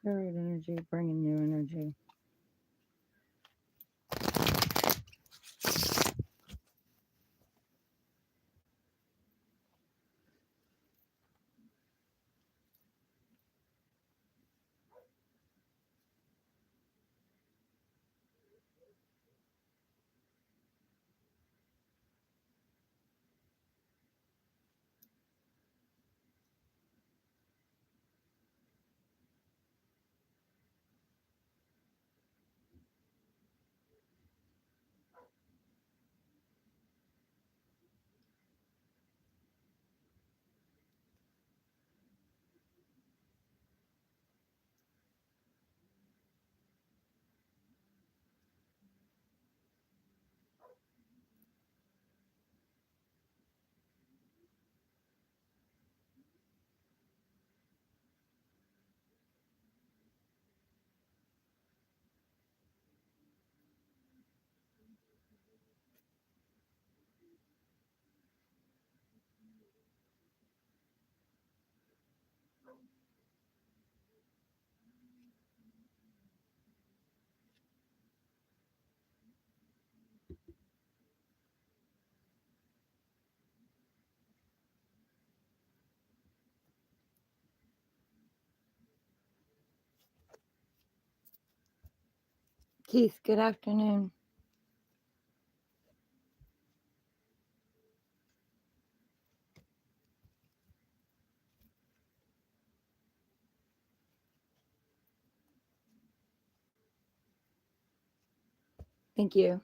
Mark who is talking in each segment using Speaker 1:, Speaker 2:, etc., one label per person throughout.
Speaker 1: Clear energy, bringing new energy. Keith, good afternoon. Thank you.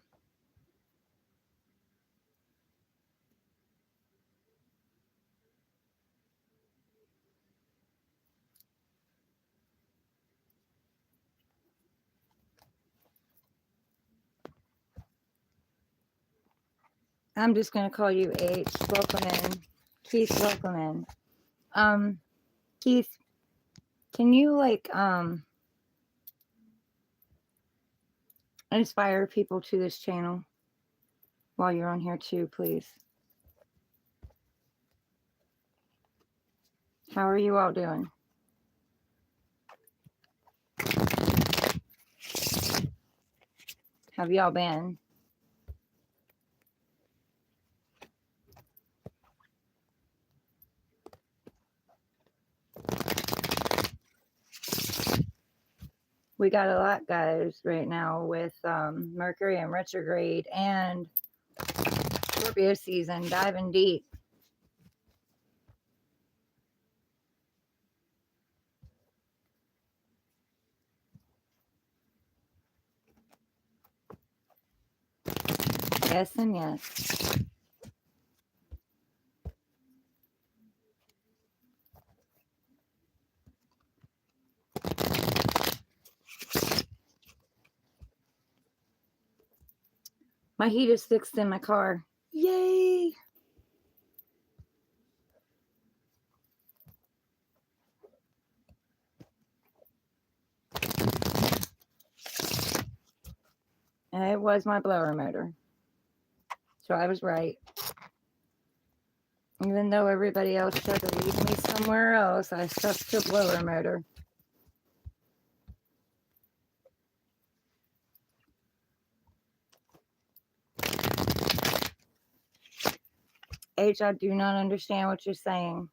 Speaker 1: I'm just going to call you H. Welcome in. Keith, welcome in. Keith, can you inspire people to this channel while you're on here too, please? How are you all doing? Have y'all been? We got a lot, guys, right now with Mercury in retrograde and Scorpio season diving deep. Yes and yes. My heat is fixed in my car. Yay! And it was my blower motor. So I was right. Even though everybody else tried to lead me somewhere else, I stuck to blower motor. H, I do not understand what you're saying.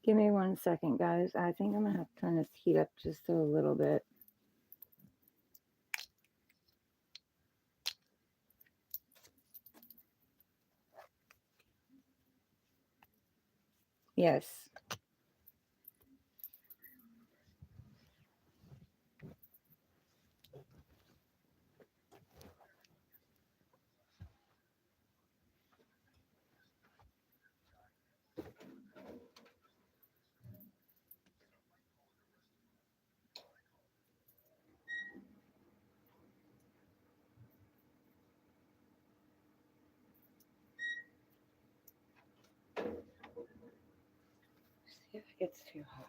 Speaker 1: Give me 1 second, guys. I think I'm going to have to turn this heat up just a little bit. Yes. If it gets too hot.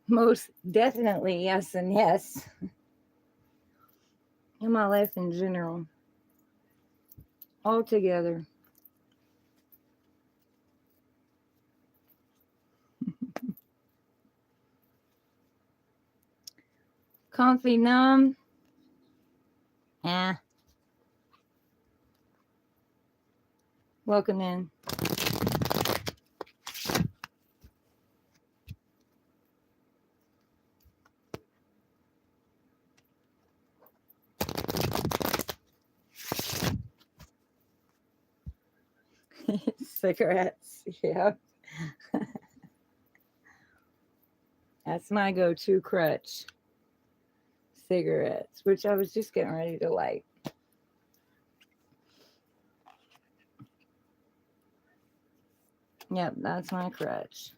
Speaker 1: Most definitely, yes, and yes. In my life in general, all together. Comfy, numb. Welcome in. Cigarettes, yeah. That's my go-to crutch. Cigarettes, which I was just getting ready to light. Yep, that's my crutch.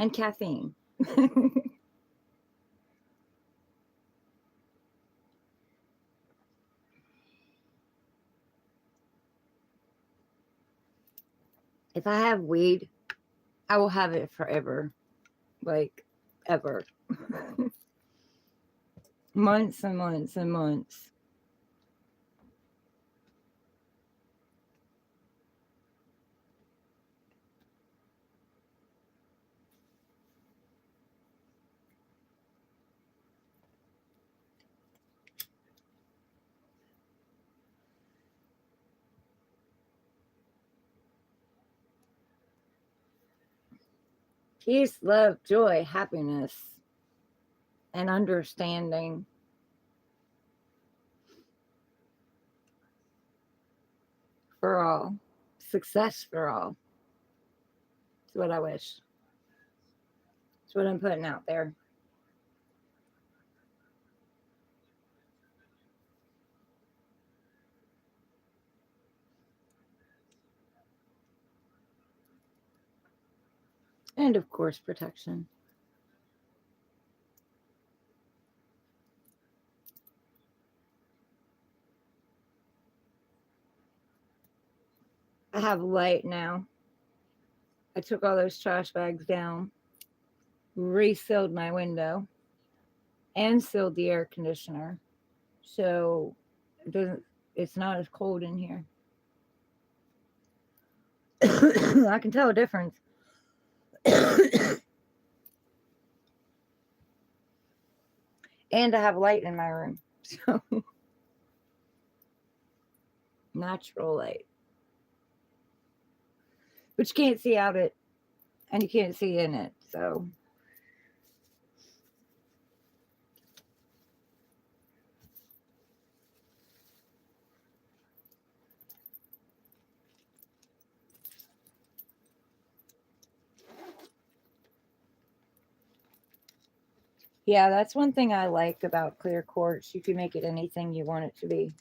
Speaker 1: And caffeine. If I have weed, I will have it forever. Like, ever. Months and months and months. Peace, love, joy, happiness, and understanding. For all. Success for all. It's what I wish. It's what I'm putting out there. And of course, protection. I have light now. I took all those trash bags down, resealed my window, and sealed the air conditioner. So it's not as cold in here. I can tell a difference. And I have light in my room. So natural light. But you can't see out it and you can't see in it. So yeah, that's one thing I like about clear quartz. You can make it anything you want it to be.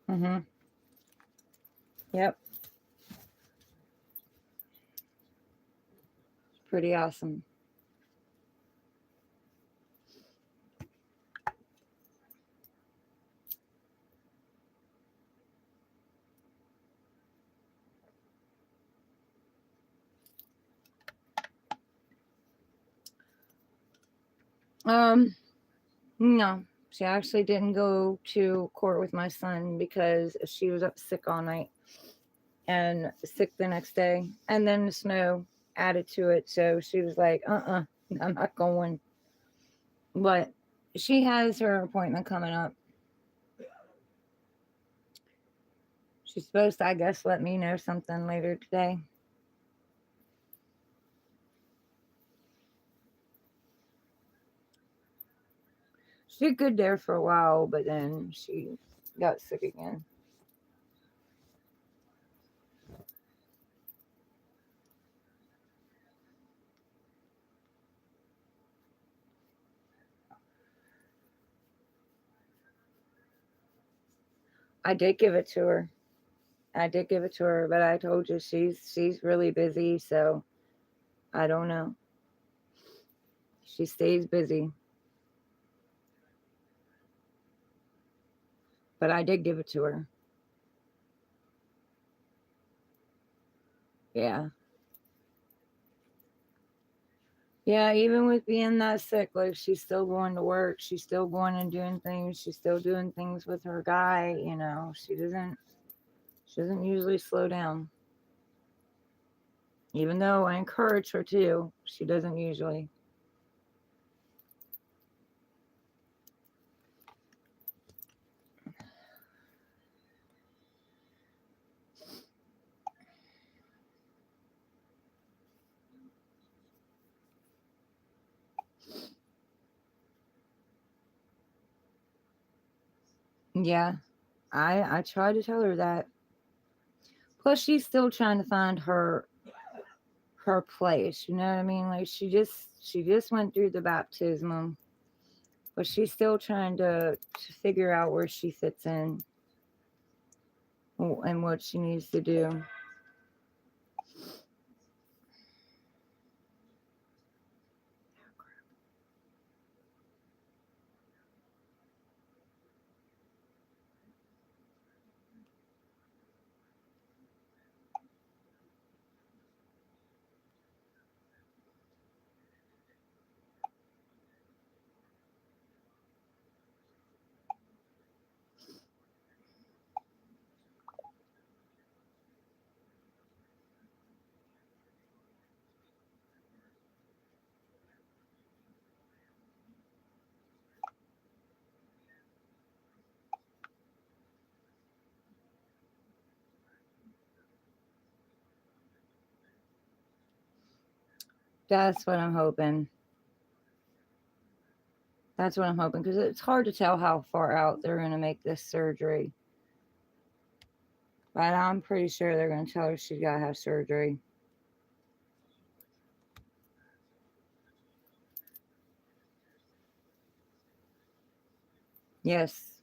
Speaker 1: Mm-hmm. Yep. Pretty awesome. No. She actually didn't go to court with my son because she was up sick all night and sick the next day. And then the snow added to it. So she was like, I'm not going. But she has her appointment coming up. She's supposed to, I guess, let me know something later today. She did good there for a while, but then she got sick again. I did give it to her. I did give it to her, but I told you she's really busy, so I don't know. She stays busy, but I did give it to her. Yeah. Yeah, even with being that sick, like she's still going to work, she's still going and doing things, she's still doing things with her guy, you know. She doesn't usually slow down. Even though I encourage her to, she doesn't usually. Yeah, I try to tell her that. Plus, she's still trying to find her place. You know what I mean? Like she just went through the baptism, but she's still trying to figure out where she fits in and what she needs to do. That's what I'm hoping. That's what I'm hoping because it's hard to tell how far out they're going to make this surgery. But I'm pretty sure they're going to tell her she's got to have surgery. Yes.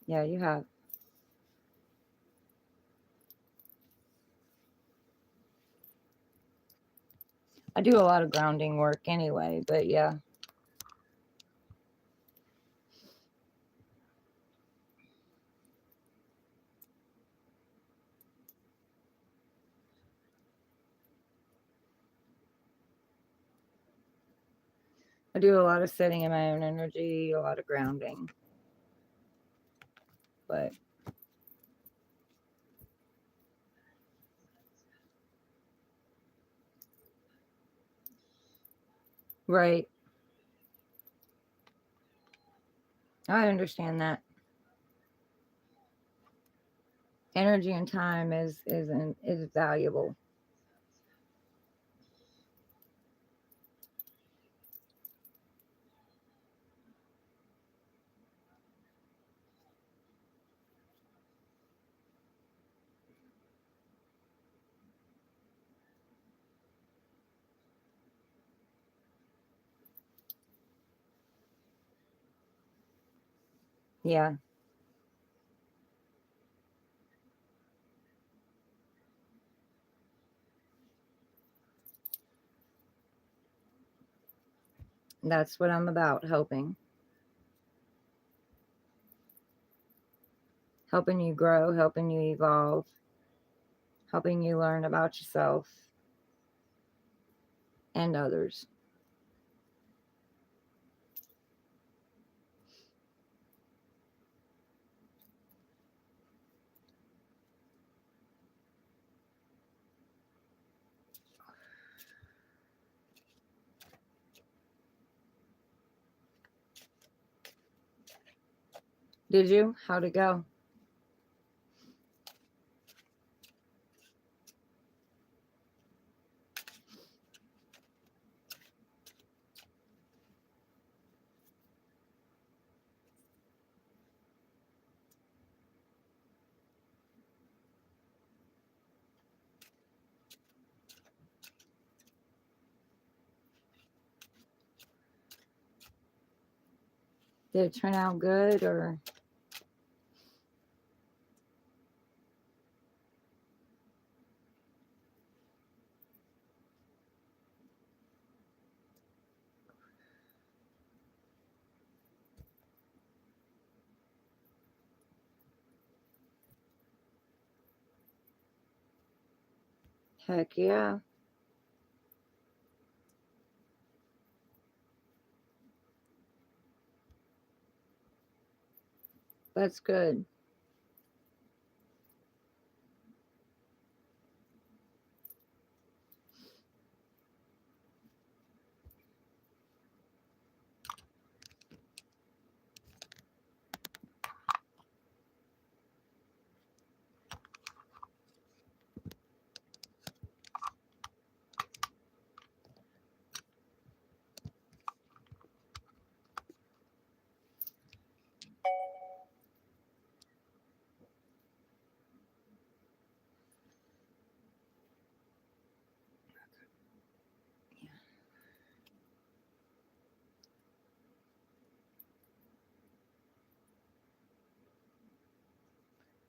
Speaker 1: Yeah, you have. I do a lot of grounding work anyway, but yeah. I do a lot of sitting in my own energy, a lot of grounding. But right. I understand that. Energy and time is valuable. Yeah, that's what I'm about, helping you grow, helping you evolve, helping you learn about yourself and others. Did you? How'd it go? Did it turn out good or? Heck yeah. That's good.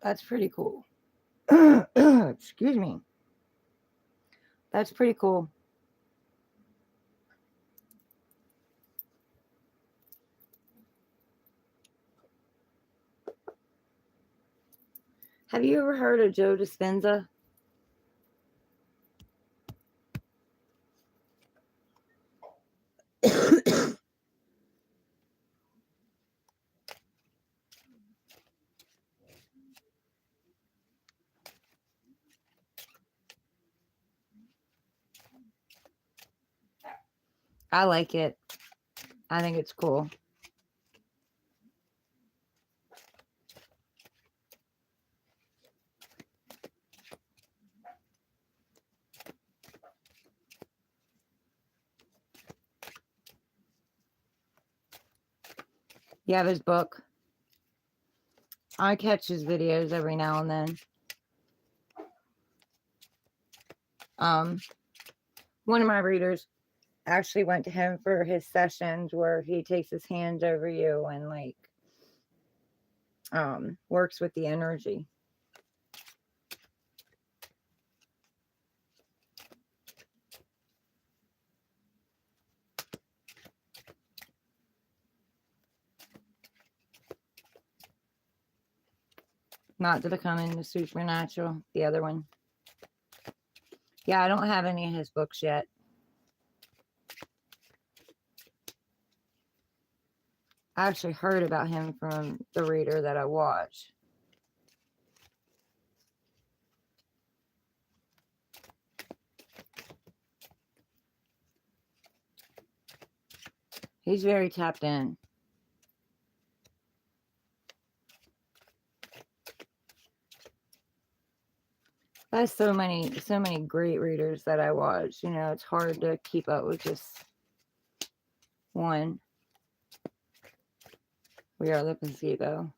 Speaker 1: That's pretty cool. Excuse me. That's pretty cool. Have you ever heard of Joe Dispenza? I like it. I think it's cool. You have his book. I catch his videos every now and then. One of my readers actually went to him for his sessions where he takes his hands over you and like works with the energy. Not to become into supernatural, the other one. Yeah, I don't have any of his books yet. I actually heard about him from the reader that I watch. He's very tapped in. That's so many great readers that I watch. You know, it's hard to keep up with just one. We are the placebo.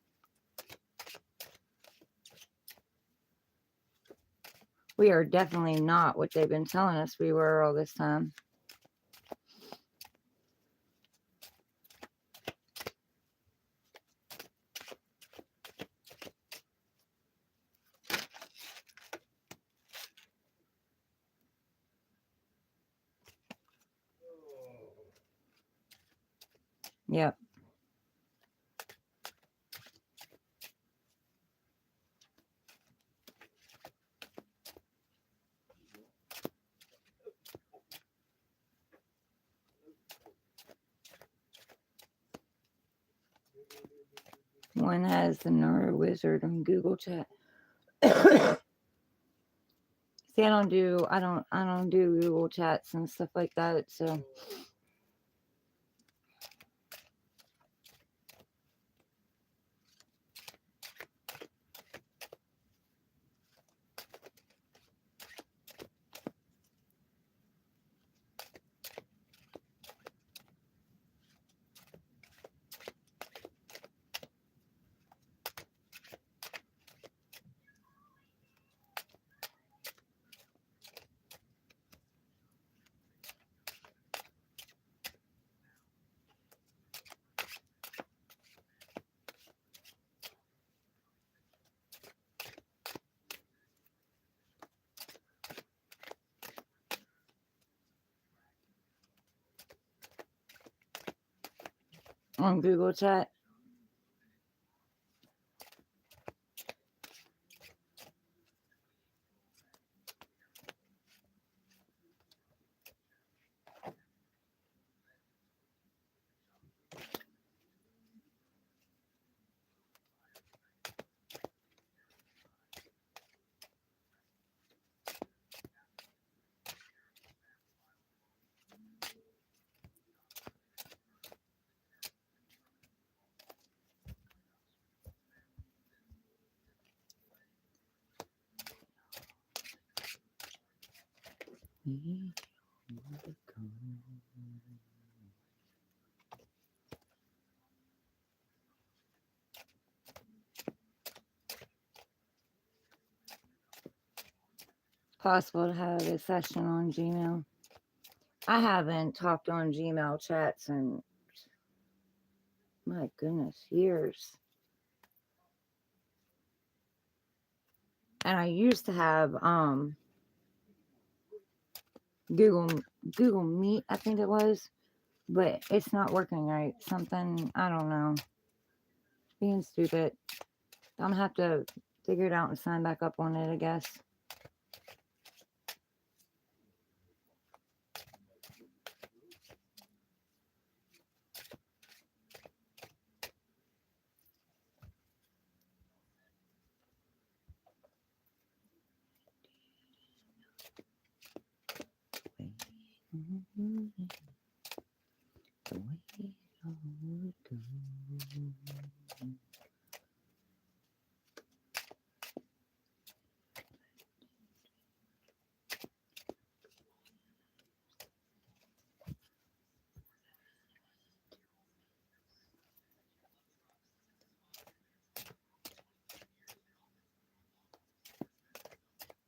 Speaker 1: We are definitely not what they've been telling us we were all this time. Yep. One has the Neuro Wizard on Google Chat. See, I don't do Google Chats and stuff like that. So on Google Chat. Possible to have a session on Gmail. I haven't talked on Gmail chats in, my goodness, years. And I used to have Google Meet, I think it was, but it's not working right. Something, I don't know. Being stupid. I'm gonna have to figure it out and sign back up on it, I guess.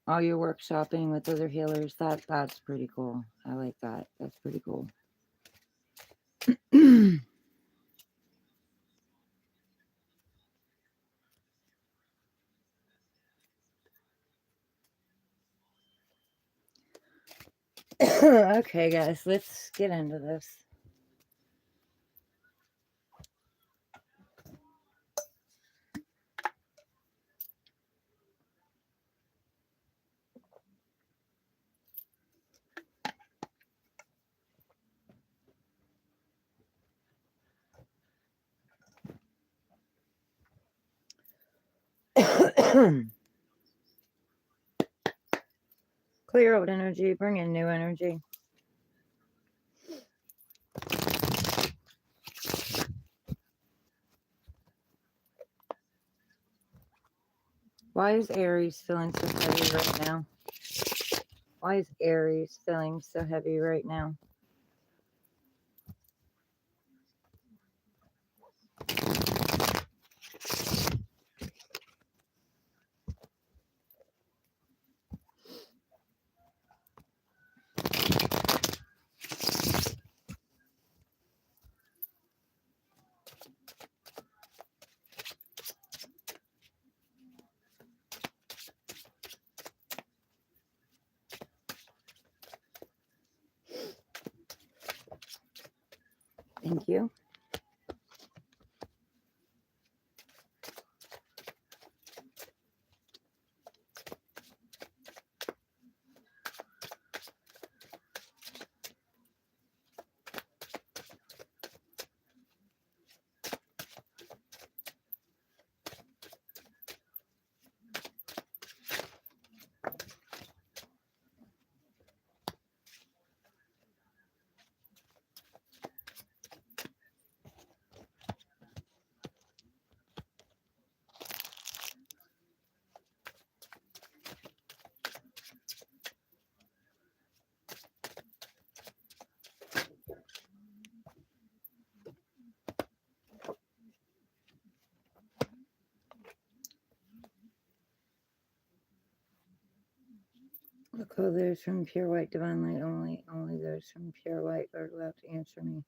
Speaker 1: All your workshopping with other healers, that's pretty cool. I like that. That's pretty cool. Okay, guys, let's get into this. Clear old energy, bring in new energy. Why is Aries feeling so heavy right now? Why is Aries feeling so heavy right now? Thank you. Look, oh, those from Pure White Divine Light only. Only those from Pure White are allowed to answer me.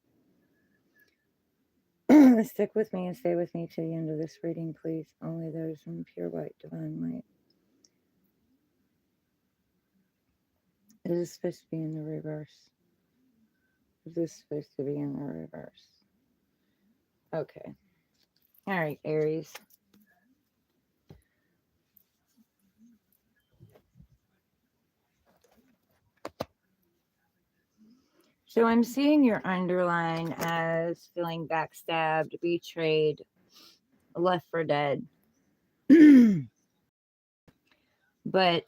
Speaker 1: Stick with me and stay with me to the end of this reading, please. Only those from Pure White Divine Light. It is supposed to be in the reverse. It is supposed to be in the reverse. Okay. All right, Aries. So I'm seeing your underline as feeling backstabbed, betrayed, left for dead. But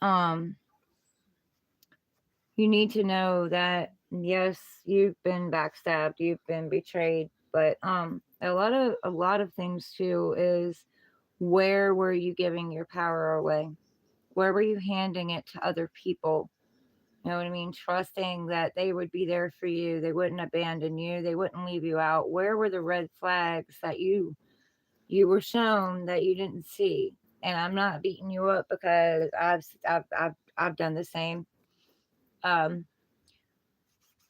Speaker 1: you need to know that yes, you've been backstabbed, you've been betrayed, but a lot of things too is, where were you giving your power away? Where were you handing it to other people? You know what I mean? Trusting that they would be there for you, they wouldn't abandon you, they wouldn't leave you out. Where were the red flags that you were shown that you didn't see? And I'm not beating you up because I've done the same. Um,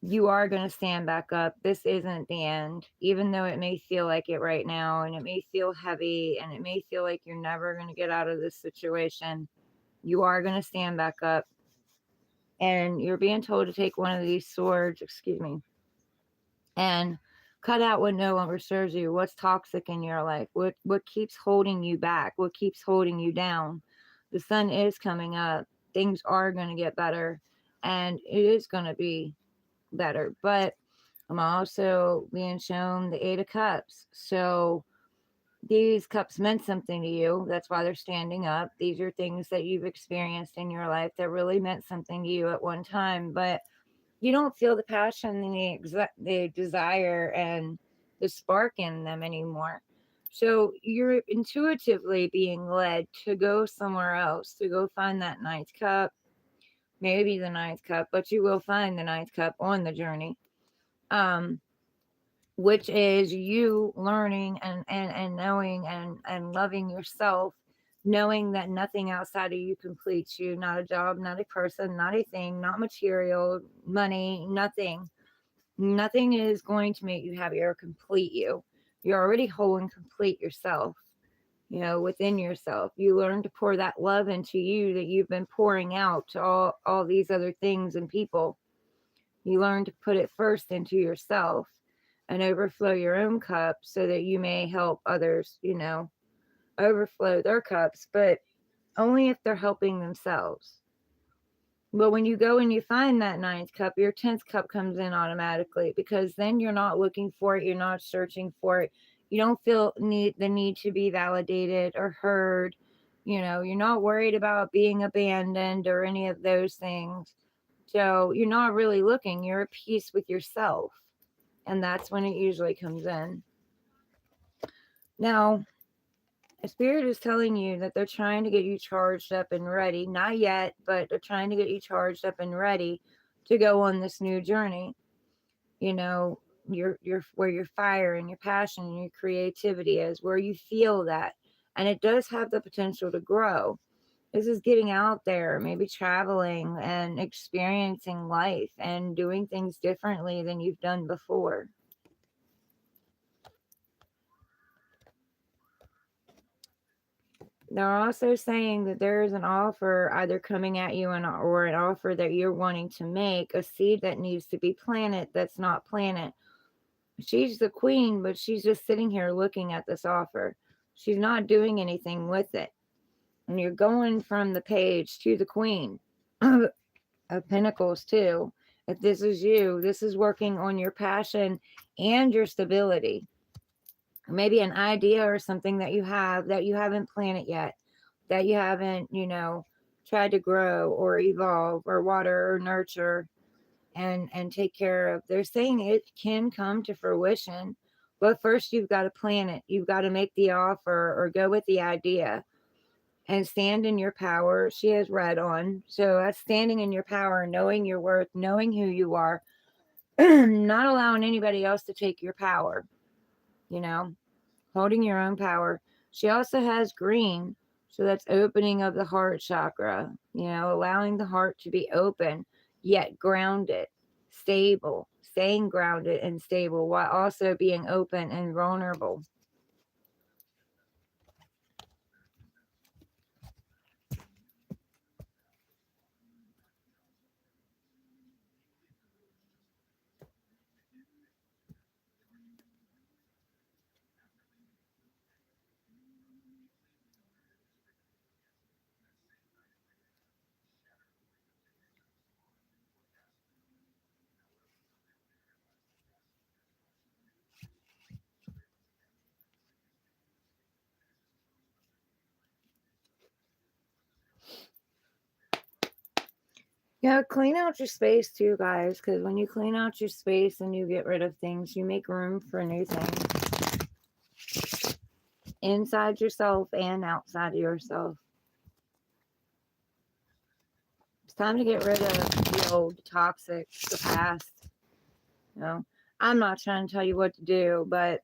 Speaker 1: you are going to stand back up. This isn't the end, even though it may feel like it right now, and it may feel heavy, and it may feel like you're never going to get out of this situation. You are going to stand back up, and you're being told to take one of these swords, excuse me, and cut out what no longer serves you. What's toxic in your life? What keeps holding you back? What keeps holding you down? The sun is coming up. Things are going to get better, and it is going to be better. But I'm also being shown the Eight of Cups. So these cups meant something to you. That's why they're standing up. These are things that you've experienced in your life that really meant something to you at one time. But you don't feel the passion, the desire, and the spark in them anymore. So you're intuitively being led to go somewhere else, to go find that ninth cup, maybe the ninth cup, but you will find the ninth cup on the journey. Um, which is you learning and knowing and loving yourself, knowing that nothing outside of you completes you, not a job, not a person, not a thing, not material, money, nothing is going to make you happy or complete you. You're already whole and complete yourself, within yourself. You learn to pour that love into you that you've been pouring out to all these other things and people. You learn to put it first into yourself and overflow your own cup so that you may help others, overflow their cups, but only if they're helping themselves. But when you go and you find that ninth cup, your 10th cup comes in automatically, because then you're not looking for it, you're not searching for it. You don't feel the need to be validated or heard. You're not worried about being abandoned or any of those things. So you're not really looking, you're at peace with yourself. And that's when it usually comes in. Now, a spirit is telling you that they're trying to get you charged up and ready. Not yet, but they're trying to get you charged up and ready to go on this new journey. Your where your fire and your passion and your creativity is, where you feel that. And it does have the potential to grow. This is getting out there, maybe traveling and experiencing life and doing things differently than you've done before. They're also saying that there is an offer either coming at you, or an offer that you're wanting to make, a seed that needs to be planted that's not planted. She's the queen, but she's just sitting here looking at this offer. She's not doing anything with it. And you're going from the page to the queen of pentacles too. If this is you, this is working on your passion and your stability. Maybe an idea or something that you have that you haven't planted yet, that you haven't, tried to grow or evolve or water or nurture and take care of. They're saying it can come to fruition, but first you've got to plan it. You've got to make the offer or go with the idea and stand in your power. She has red on. So that's standing in your power, knowing your worth, knowing who you are, not allowing anybody else to take your power, you know, holding your own power. She also has green. So that's opening of the heart chakra, allowing the heart to be open, yet grounded, stable, staying grounded and stable while also being open and vulnerable. Yeah, clean out your space too, guys, because when you clean out your space and you get rid of things, you make room for new things inside yourself and outside of yourself. It's time to get rid of the old, the toxic, the past. You know, I'm not trying to tell you what to do, but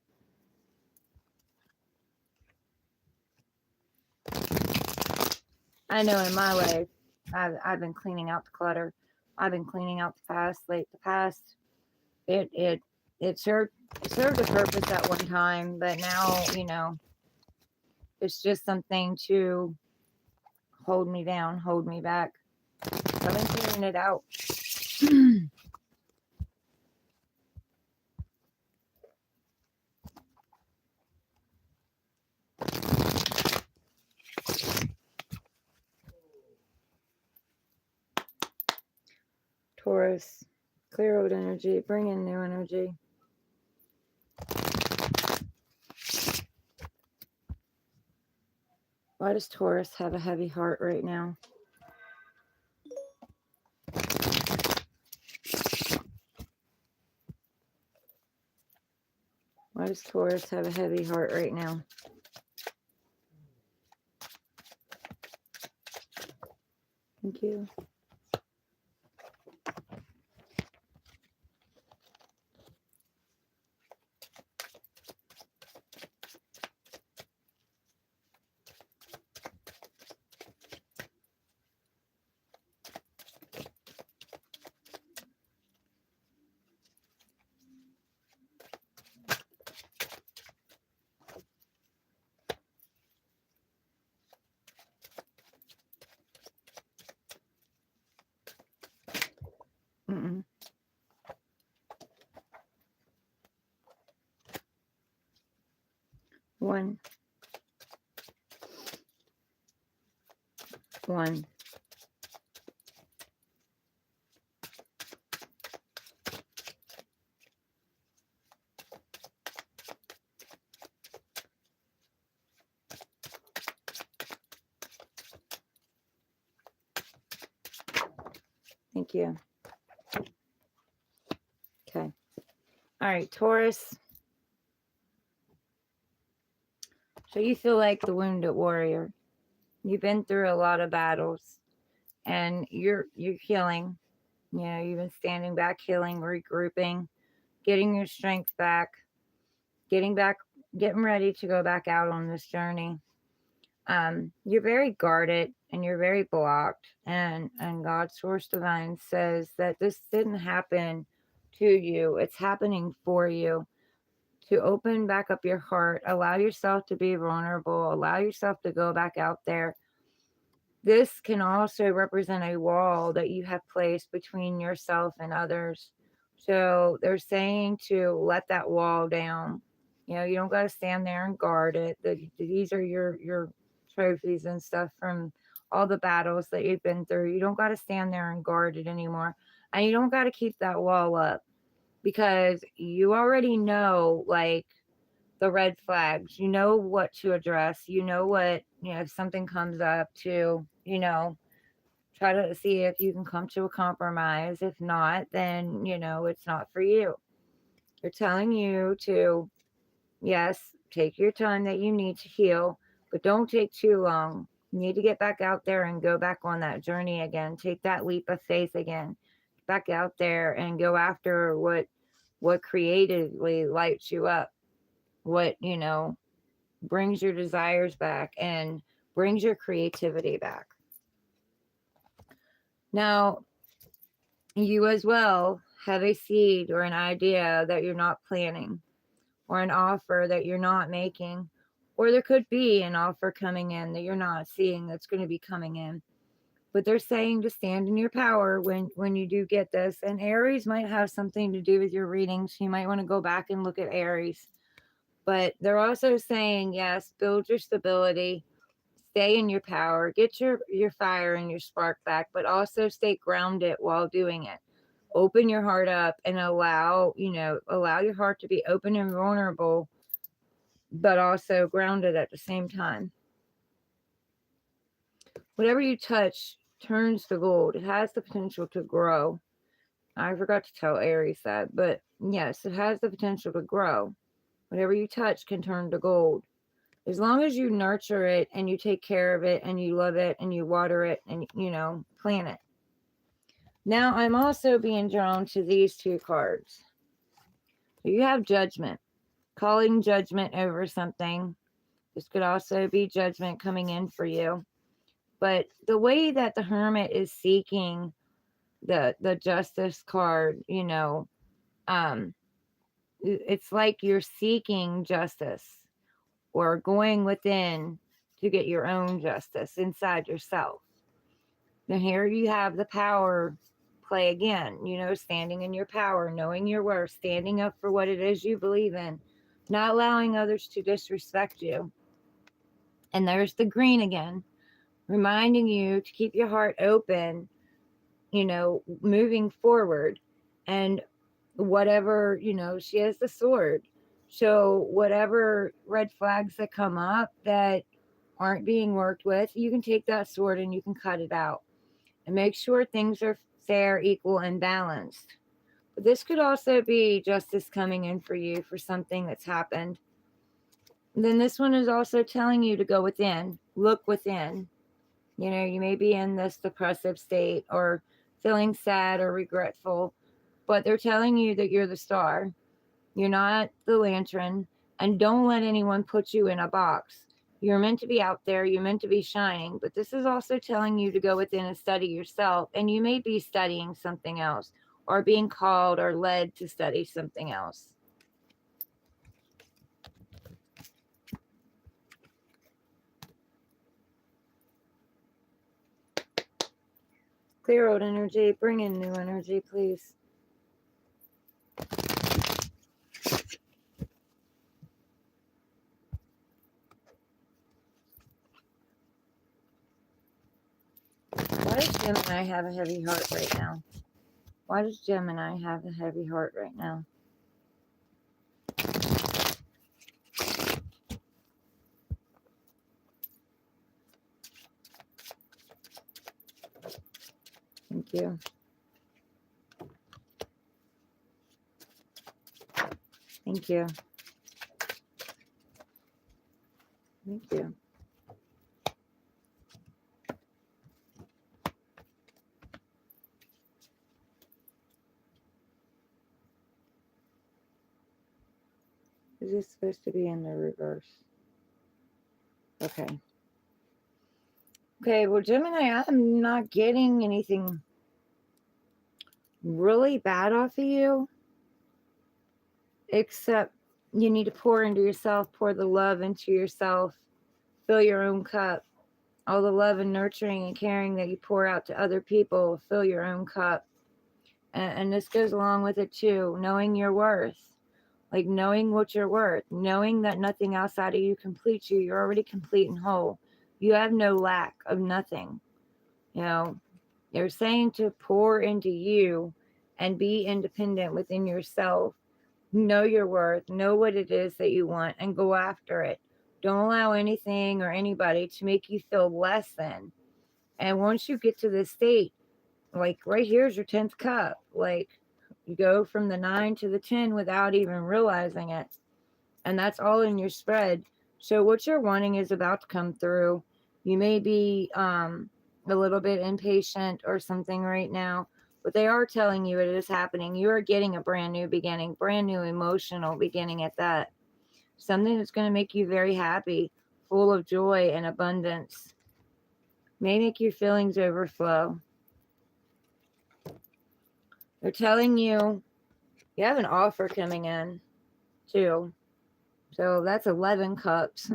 Speaker 1: I know in my life, I've been cleaning out the clutter. I've been cleaning out the past. Like the past, it it it served a purpose at one time, but now it's just something to hold me down, hold me back. So I've been cleaning it out. Taurus, clear old energy, bring in new energy. Why does Taurus have a heavy heart right now? Why does Taurus have a heavy heart right now? Thank you. Mm-mm. One. Thank you. Okay. All right, Taurus. So you feel like the wounded warrior. You've been through a lot of battles and you're healing. You've been standing back, healing, regrouping, getting your strength back, getting back, getting ready to go back out on this journey. You're very guarded and you're very blocked, and God's source divine says that this didn't happen to you, it's happening for you, to open back up your heart, allow yourself to be vulnerable, allow yourself to go back out there. This can also represent a wall that you have placed between yourself and others. So they're saying to let that wall down. You don't got to stand there and guard it. These are your trophies and stuff from all the battles that you've been through. You don't got to stand there and guard it anymore. And you don't got to keep that wall up because you already know, like, the red flags. You know what to address. You know what, if something comes up to, try to see if you can come to a compromise. If not, then, it's not for you. They're telling you to, yes, take your time that you need to heal, but don't take too long. You need to get back out there and go back on that journey again. Take that leap of faith again. Get back out there and go after what creatively lights you up. What, brings your desires back and brings your creativity back. Now, you as well have a seed or an idea that you're not planning, or an offer that you're not making, or there could be an offer coming in that you're not seeing that's going to be coming in. But they're saying to stand in your power when you do get this. And Aries might have something to do with your readings. You might want to go back and look at Aries. But they're also saying, yes, build your stability, stay in your power, get your fire and your spark back, but also stay grounded while doing it. Open your heart up and allow your heart to be open and vulnerable, but also grounded at the same time. Whatever you touch turns to gold. It has the potential to grow. I forgot to tell Aries that, but yes, it has the potential to grow. Whatever you touch can turn to gold. As long as you nurture it and you take care of it and you love it and you water it and, plant it. Now, I'm also being drawn to these two cards. You have judgment, calling judgment over something. This could also be judgment coming in for you. But the way that the Hermit is seeking the Justice card, it's like you're seeking justice or going within to get your own justice inside yourself. Now here you have the power play again, standing in your power, knowing your worth, standing up for what it is you believe in, not allowing others to disrespect you. And there's the green again, reminding you to keep your heart open, moving forward. And whatever, she has the sword. So whatever red flags that come up that aren't being worked with, you can take that sword and you can cut it out and make sure things are fair, equal, and balanced. But this could also be justice coming in for you for something that's happened. And then this one is also telling you to go within, look within. You may be in this depressive state or feeling sad or regretful, but they're telling you that you're the star. You're not the lantern, and don't let anyone put you in a box. You're meant to be out there. You're meant to be shining, but this is also telling you to go within and study yourself, and you may be studying something else or being called or led to study something else. Clear old energy, bring in new energy, please. Why does Gemini have a heavy heart right now? Why does Gemini have a heavy heart right now? Thank you. Thank you. Thank you. Is this supposed to be in the reverse? Okay. Okay, well, Gemini, I'm not getting anything really bad off of you, except you need to pour into yourself, pour the love into yourself, fill your own cup. All the love and nurturing and caring that you pour out to other people, fill your own cup. And this goes along with it too, knowing your worth. Like knowing what you're worth, knowing that nothing outside of you completes you. You're already complete and whole. You have no lack of nothing. They're saying to pour into you and be independent within yourself. Know your worth, know what it is that you want, and go after it. Don't allow anything or anybody to make you feel less than. And once you get to this state, like right here's your 10th cup. Like you go from the 9 to the 10 without even realizing it. And that's all in your spread. So what you're wanting is about to come through. You may be a little bit impatient or something right now, but they are telling you it is happening. You are getting a brand new beginning, brand new emotional beginning at that. Something that's going to make you very happy, full of joy and abundance. May make your feelings overflow. They're telling you you have an offer coming in too. So that's 11 cups.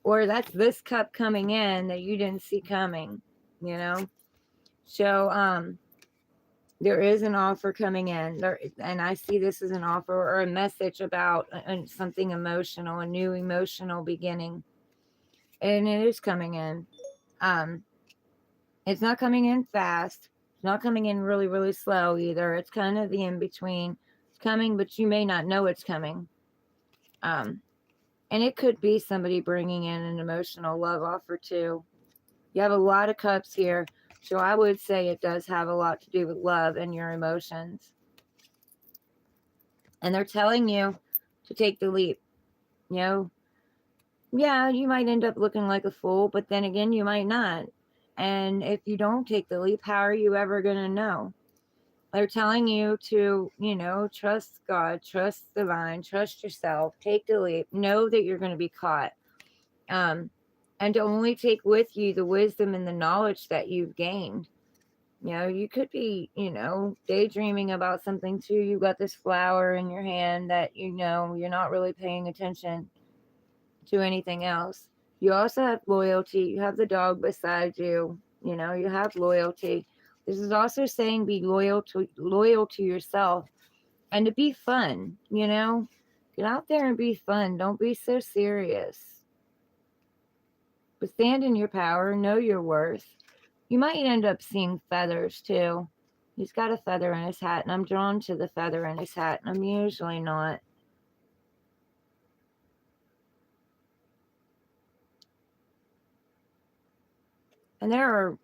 Speaker 1: Or that's this cup coming in that you didn't see coming, So there is an offer coming in there, and I see this as an offer or a message about something emotional, a new emotional beginning. And it is coming in. It's not coming in fast. It's not coming in really, really slow either. It's kind of the in-between. It's coming, but you may not know it's coming. And it could be somebody bringing in an emotional love offer too. You have a lot of cups here. So I would say it does have a lot to do with love and your emotions. And they're telling you to take the leap. You know, yeah, you might end up looking like a fool, but then again, you might not. And if you don't take the leap, how are you ever going to know? They're telling you to, trust God, trust the divine, trust yourself, take the leap, know that you're going to be caught. And to only take with you the wisdom and the knowledge that you've gained. You could be, daydreaming about something too. You got this flower in your hand that, you're not really paying attention to anything else. You also have loyalty. You have the dog beside you. You have loyalty. This is also saying be loyal to yourself and to be fun, Get out there and be fun. Don't be so serious. But stand in your power, know your worth. You might end up seeing feathers too. He's got a feather in his hat, and I'm drawn to the feather in his hat, and I'm usually not. And there are,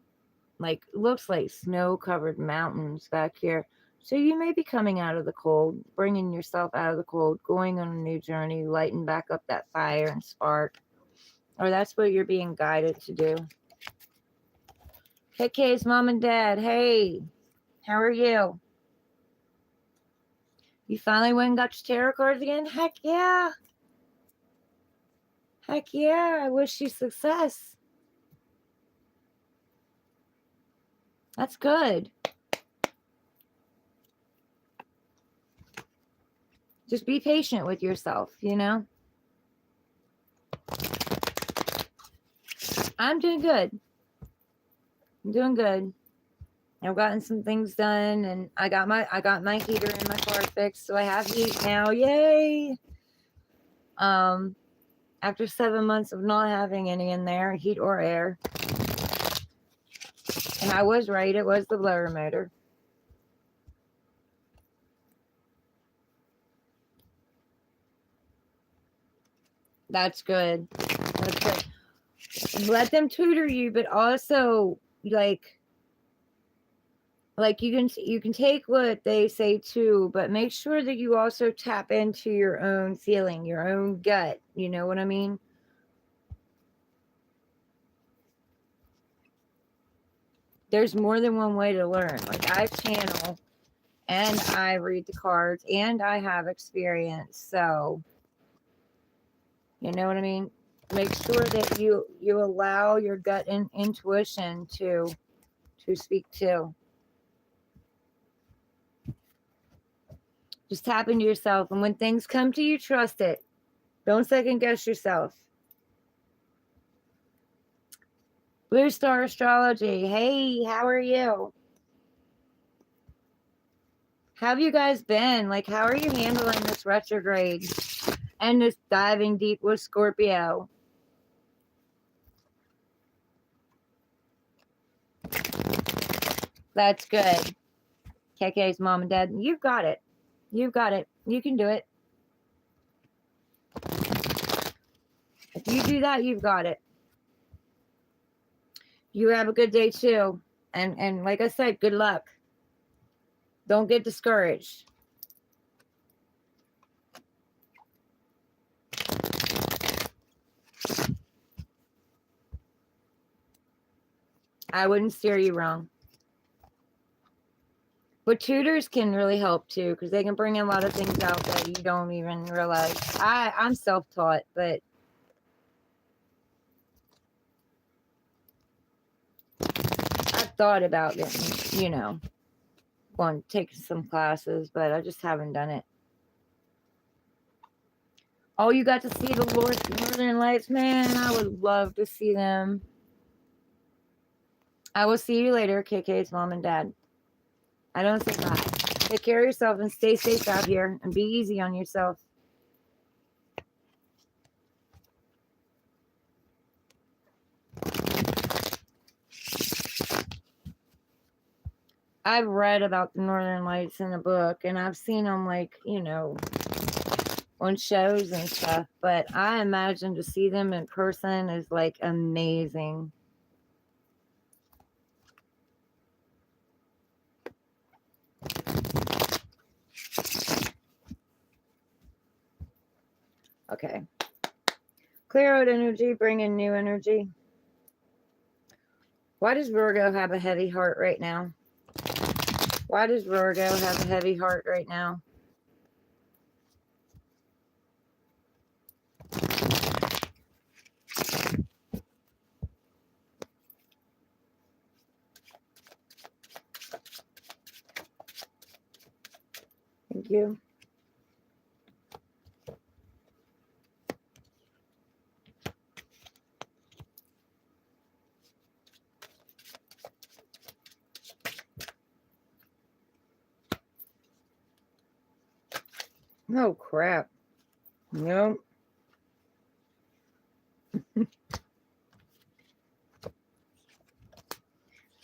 Speaker 1: looks like snow-covered mountains back here. So you may be coming out of the cold, bringing yourself out of the cold, going on a new journey, lighting back up that fire and spark. Or that's what you're being guided to do. Hey, Kay's mom and dad. Hey, how are you? You finally went and got your tarot cards again? Heck yeah. Heck yeah. I wish you success. That's good. Just be patient with yourself, I'm doing good. I'm doing good. I've gotten some things done, and I got my heater in my car fixed, so I have heat now. Yay! After 7 months of not having any in there, heat or air. And I was right, it was the blower motor. That's good. That's good. Let them tutor you, but also like you can take what they say too, but make sure that you also tap into your own feeling, your own gut. You know what I mean? There's more than one way to learn. Like I channel and I read the cards and I have experience. So, you know what I mean? Make sure that you allow your gut and intuition to speak to. Just tap into yourself. And when things come to you, trust it. Don't second guess yourself. Blue Star Astrology. Hey, how are you? How have you guys been? Like, how are you handling this retrograde and this diving deep with Scorpio? That's good. KK's mom and dad, you've got it. You've got it. You can do it. If you do that, you've got it. You have a good day too. And like I said, good luck. Don't get discouraged. I wouldn't steer you wrong. But tutors can really help too, because they can bring a lot of things out that you don't even realize. I'm self-taught, but I've thought about getting, going taking some classes, but I just haven't done it. Oh, you got to see the Northern Lights, man. I would love to see them. I will see you later, KK's mom and dad. I don't say bye. Take care of yourself and stay safe out here and be easy on yourself. I've read about the Northern Lights in a book, and I've seen them on shows and stuff, but I imagine to see them in person is amazing. Okay. Clear out energy, bring in new energy. Why does Virgo have a heavy heart right now? Why does Virgo have a heavy heart right now? Thank you. Oh, crap. Nope.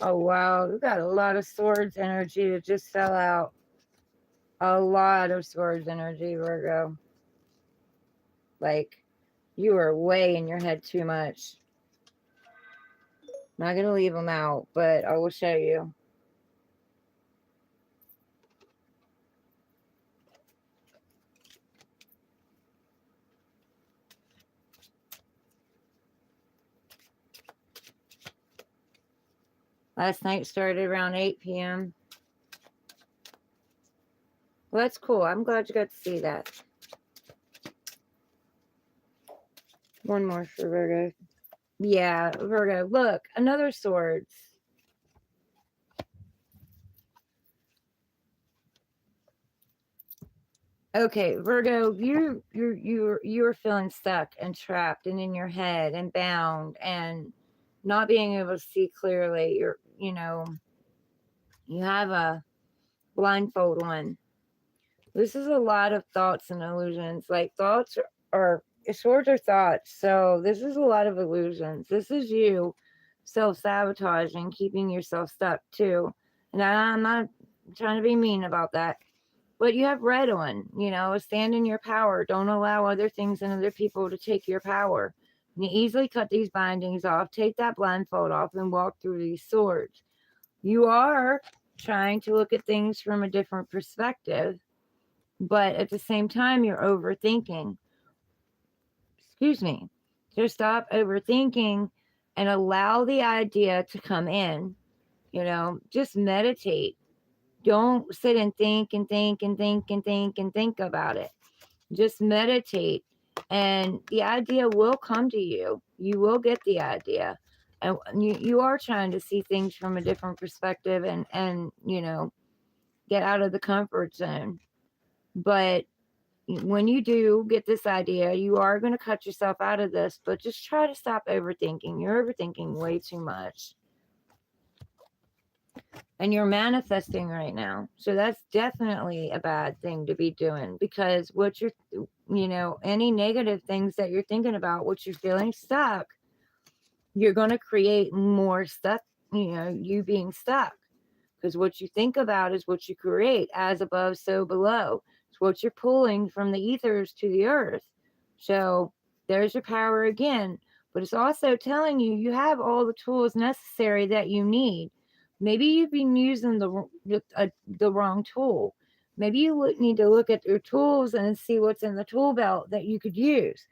Speaker 1: Oh, wow. We got a lot of swords energy that just fell out. A lot of swords energy, Virgo. Like, you are way in your head too much. Not going to leave them out, but I will show you. Last night started around 8 p.m. Well, that's cool. I'm glad you got to see that. One more for Virgo. Yeah, Virgo. Look, another swords. Okay, Virgo, you're feeling stuck and trapped and in your head and bound and not being able to see clearly. You have a blindfold on. This is a lot of thoughts and illusions. Like thoughts are swords are thoughts. So this is a lot of illusions. This is you self-sabotaging, keeping yourself stuck too. And I'm not trying to be mean about that. But you have red on, stand in your power. Don't allow other things and other people to take your power. You easily cut these bindings off, take that blindfold off, and walk through these swords. You are trying to look at things from a different perspective, but at the same time, you're overthinking. Excuse me. So stop overthinking and allow the idea to come in. Just meditate. Don't sit and think and think and think and think and think about it. Just meditate and the idea will come to you. You will get the idea. And you are trying to see things from a different perspective and get out of the comfort zone. But when you do get this idea, you are going to cut yourself out of this, but just try to stop overthinking. You're overthinking way too much. And you're manifesting right now. So that's definitely a bad thing to be doing because what you're, any negative things that you're thinking about, what you're feeling stuck, you're going to create more stuck, you being stuck. Because what you think about is what you create, as above, so below. It's what you're pulling from the ethers to the earth. So there's your power again. But it's also telling you you have all the tools necessary that you need. Maybe you've been using the wrong tool. Maybe you need to look at your tools and see what's in the tool belt that you could use.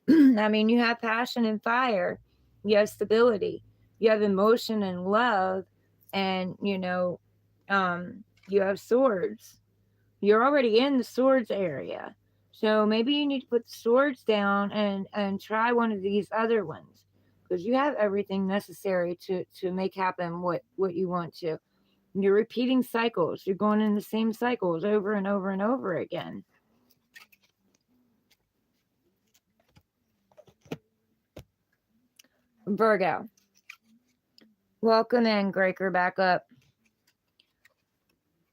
Speaker 1: I mean, you have passion and fire. You have stability. You have emotion and love. And, you have swords. You're already in the swords area. So maybe you need to put the swords down and try one of these other ones. Because you have everything necessary to make happen what you want to. You're repeating cycles. You're going in the same cycles over and over and over again. Virgo. Welcome in, Graker, back up.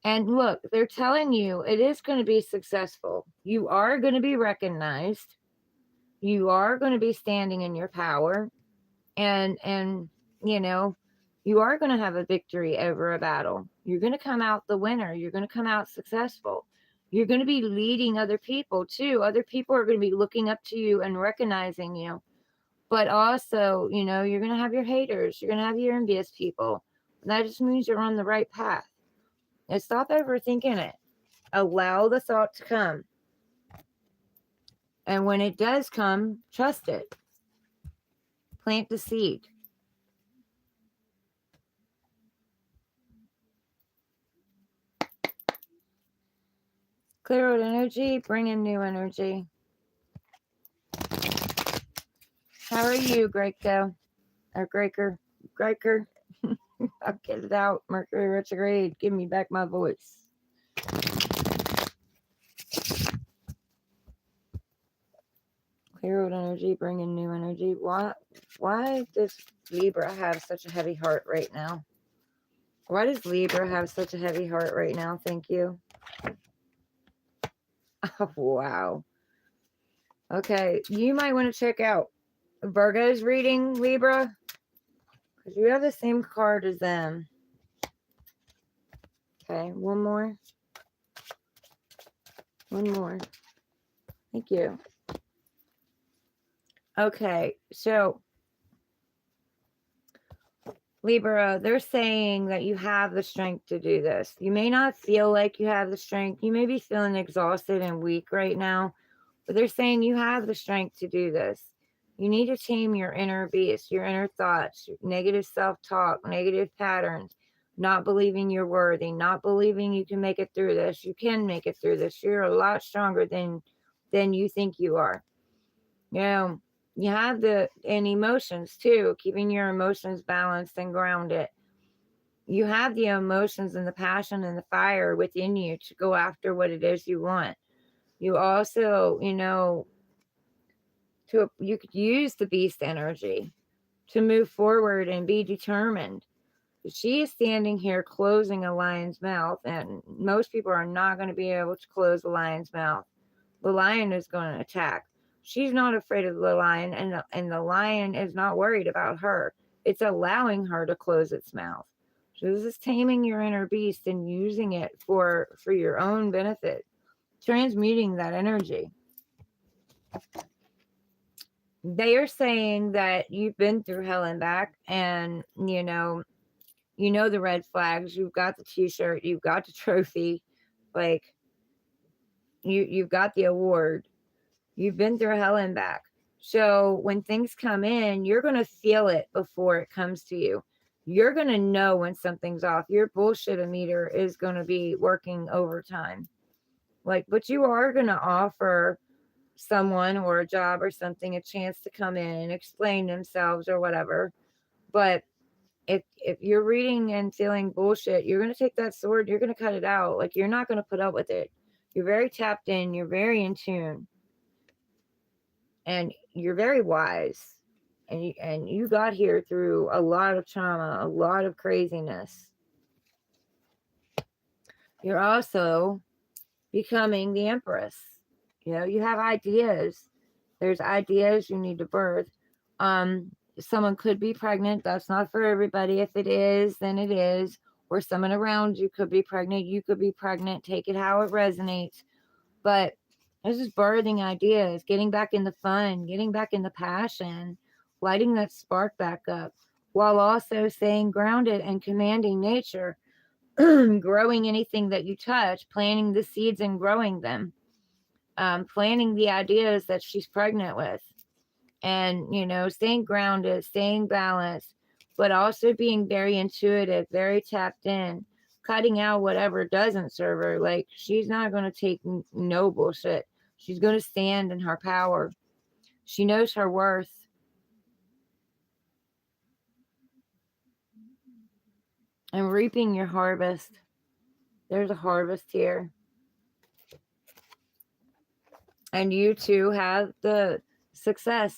Speaker 1: And look, they're telling you it is going to be successful. You are going to be recognized. You are going to be standing in your power. And you are going to have a victory over a battle. You're going to come out the winner. You're going to come out successful. You're going to be leading other people too. Other people are going to be looking up to you and recognizing you. But also, you're going to have your haters. You're going to have your envious people. And that just means you're on the right path. And stop overthinking it. Allow the thought to come. And when it does come, trust it. Plant the seed. Clear out energy, bring in new energy. How are you, Greco? Or Greker? Greker? I'll get it out. Mercury retrograde. Give me back my voice. Clear out energy, bring in new energy. Why does Libra have such a heavy heart right now? Why does Libra have such a heavy heart right now? Thank you. Oh, wow. Okay, you might want to check out Virgo's reading, Libra, because you have the same card as them. Okay, one more. One more. Thank you. Okay, so Libra, they're saying that you have the strength to do this. You may not feel like you have the strength. You may be feeling exhausted and weak right now, but they're saying you have the strength to do this. You need to tame your inner beast, your inner thoughts, negative self-talk, negative patterns, not believing you're worthy, not believing you can make it through this. You can make it through this. You're a lot stronger than you think you are. You know, you have and emotions too, keeping your emotions balanced and grounded. You have the emotions and the passion and the fire within you to go after what it is you want. You also, you could use the beast energy to move forward and be determined. She is standing here closing a lion's mouth, and most people are not going to be able to close the lion's mouth. The lion is going to attack. She's not afraid of the lion, and the lion is not worried about her. It's allowing her to close its mouth. So this is taming your inner beast and using it for your own benefit, transmuting that energy. They are saying that you've been through hell and back, and you know the red flags. You've got the t-shirt, you've got the trophy, like you've got the award. You've been through hell and back. So when things come in, you're going to feel it before it comes to you. You're going to know when something's off. Your bullshit meter is going to be working overtime. But you are going to offer someone or a job or something a chance to come in and explain themselves or whatever. But if you're reading and feeling bullshit, you're going to take that sword, you're going to cut it out. You're not going to put up with it. You're very tapped in, you're very in tune. And you're very wise, and you got here through a lot of trauma, a lot of craziness. You're also becoming the empress. You have ideas. There's ideas you need to birth. Someone could be pregnant. That's not for everybody. If it is, then it is. Or someone around you could be pregnant. You could be pregnant. Take it how it resonates. But this is birthing ideas, getting back in the fun, getting back in the passion, lighting that spark back up, while also staying grounded and commanding nature, growing anything that you touch, planting the seeds and growing them, planting the ideas that she's pregnant with, and, staying grounded, staying balanced, but also being very intuitive, very tapped in, cutting out whatever doesn't serve her. She's not going to take no bullshit. She's going to stand in her power. She knows her worth. And reaping your harvest. There's a harvest here. And you too have the success.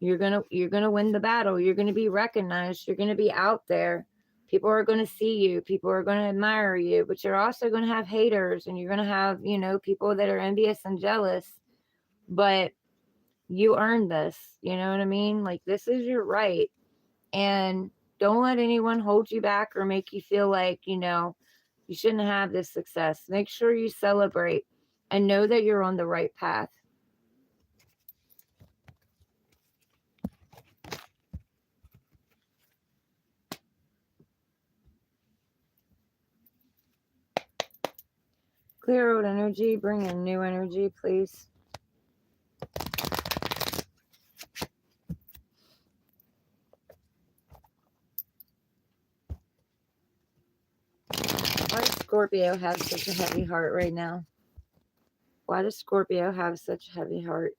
Speaker 1: You're gonna win the battle. You're gonna be recognized. You're gonna be out there. People are gonna see you. People are gonna admire you. But you're also gonna have haters, and you're gonna have, people that are envious and jealous. But you earned this. You know what I mean? This is your right. And don't let anyone hold you back or make you feel like, you shouldn't have this success. Make sure you celebrate and know that you're on the right path. Clear old energy, bring in new energy, please. Why does Scorpio have such a heavy heart right now? Why does Scorpio have such a heavy heart?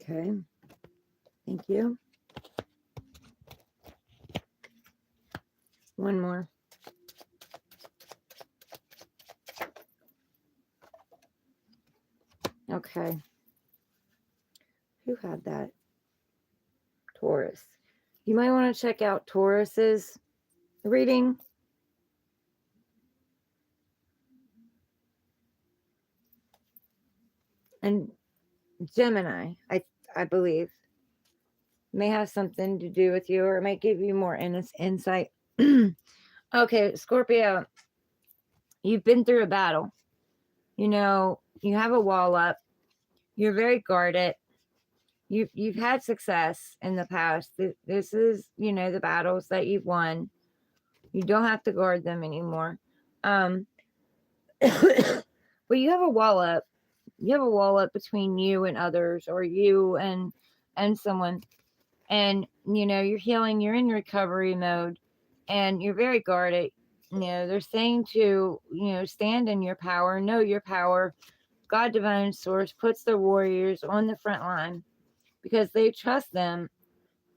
Speaker 1: Okay. Thank you. One more. Okay. Who had that? Taurus. You might want to check out Taurus's reading. And Gemini, I believe, may have something to do with you, or it might give you more insight. Okay, Scorpio, you've been through a battle. You know, you have a wall up. You're very guarded. You've had success in the past. This is, you know, the battles that you've won. You don't have to guard them anymore. But you have a wall up. You have a wall up between you and others, or you and someone. And you know, you're healing. You're in recovery mode, and you're very guarded. You know, they're saying to, you know, stand in your power, know your power. God, divine source, puts the warriors on the front line because they trust them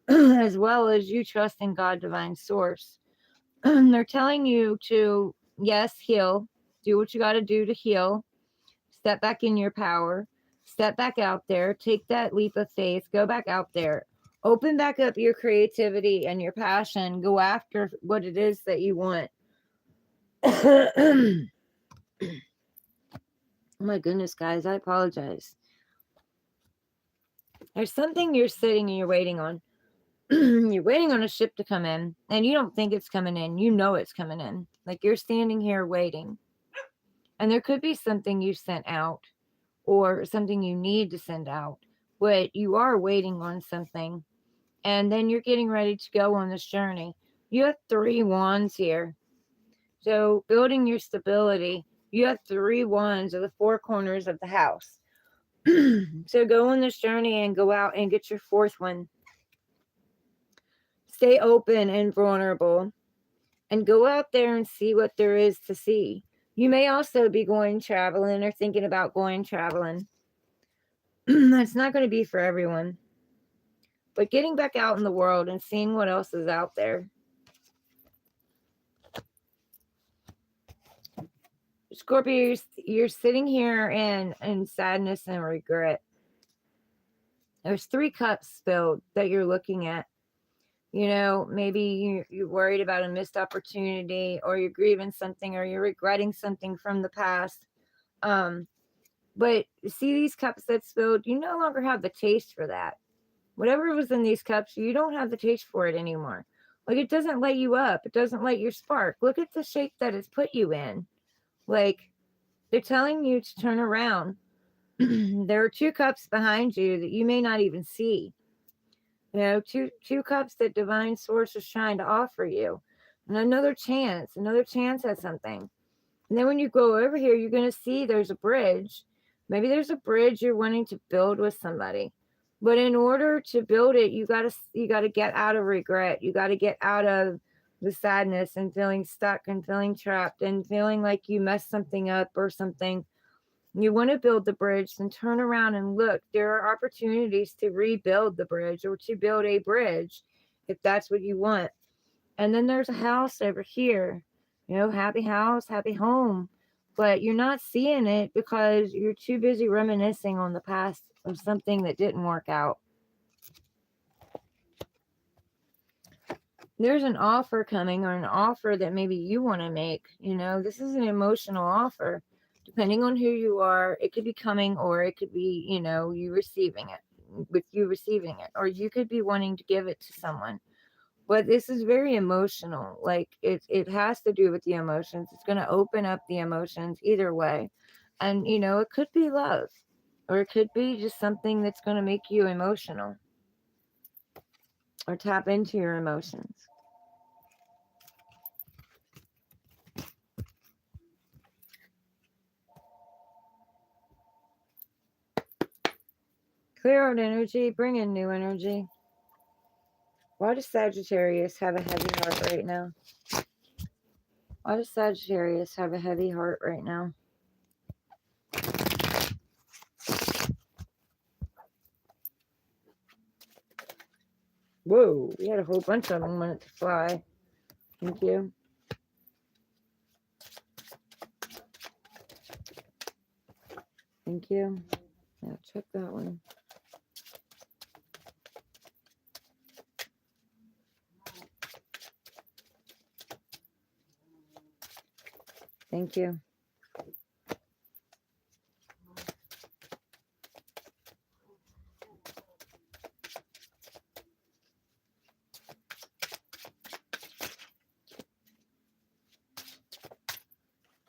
Speaker 1: as well as you trust in God, divine source. They're telling you to, yes, heal, do what you got to do to heal, step back in your power, step back out there, take that leap of faith, go back out there, open back up your creativity and your passion, go after what it is that you want. Oh my goodness, guys, I apologize. There's something you're sitting and you're waiting on. You're waiting on a ship to come in, and you don't think it's coming in. You know it's coming in. Like, you're standing here waiting. And there could be something you sent out or something you need to send out, but you are waiting on something. And then you're getting ready to go on this journey. You have 3 wands here. So, building your stability, you have 3 wands of the 4 corners of the house. So, go on this journey and go out and get your 4th one. Stay open and vulnerable, and go out there and see what there is to see. You may also be going traveling or thinking about going traveling. That's not going to be for everyone. But getting back out in the world and seeing what else is out there. Scorpio, you're sitting here in sadness and regret. There's 3 cups filled that you're looking at. You know, maybe you're worried about a missed opportunity, or you're grieving something, or you're regretting something from the past. But see these cups that's filled, you no longer have the taste for that. Whatever was in these cups, you don't have the taste for it anymore. Like, it doesn't light you up. It doesn't light your spark. Look at the shape that it's put you in. Like, they're telling you to turn around. There are 2 cups behind you that you may not even see. You know, two cups that divine source is trying to offer you. And another chance at something. And then when you go over here, you're going to see there's a bridge. Maybe there's a bridge you're wanting to build with somebody. But in order to build it, you got to get out of regret. You got to get out of the sadness and feeling stuck and feeling trapped and feeling like you messed something up or something. You want to build the bridge, then turn around and look. There are opportunities to rebuild the bridge or to build a bridge if that's what you want. And then there's a house over here. You know, happy house, happy home. But you're not seeing it because you're too busy reminiscing on the past of something that didn't work out. There's an offer coming, or an offer that maybe you want to make. You know, this is an emotional offer. Depending on who you are, it could be coming, or it could be, you know, you receiving it, or you could be wanting to give it to someone. But this is very emotional. Like, it has to do with the emotions. It's going to open up the emotions either way. And, you know, it could be love, or it could be just something that's going to make you emotional or tap into your emotions. Clear out energy, bring in new energy. Why does Sagittarius have a heavy heart right now? Why does Sagittarius have a heavy heart right now? Whoa, we had a whole bunch of them wanted to fly. Thank you. Thank you. Yeah, check that one. Thank you.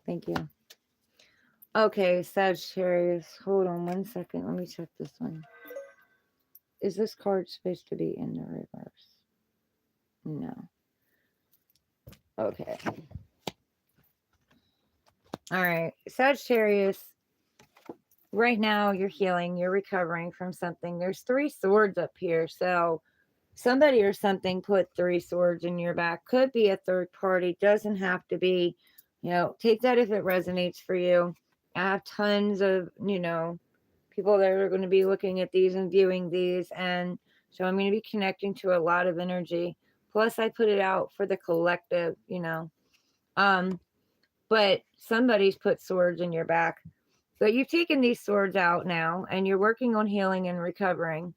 Speaker 1: Thank you. Okay, Sagittarius. Hold on one second. Let me check this one. Is this card supposed to be in the reverse? No. Okay. All right. Sagittarius, right now you're healing, you're recovering from something. There's 3 swords up here. So somebody or something put 3 swords in your back. Could be a third party, doesn't have to be. You know, take that if it resonates for you. I have tons of, you know, people that are going to be looking at these and viewing these. And so I'm going to be connecting to a lot of energy. Plus, I put it out for the collective, you know. But somebody's put swords in your back. But you've taken these swords out now and you're working on healing and recovering.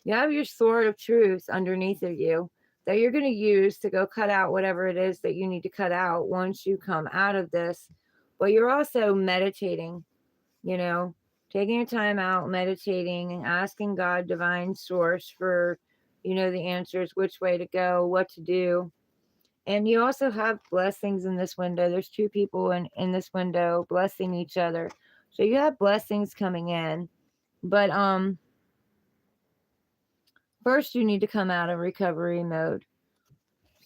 Speaker 1: You have your sword of truth underneath of you that you're going to use to go cut out whatever it is that you need to cut out once you come out of this. But you're also meditating, you know, taking your time out, meditating and asking God, divine source, for, you know, the answers, which way to go, what to do. And you also have blessings in this window. There's 2 people in this window blessing each other. So you have blessings coming in. But first you need to come out of recovery mode.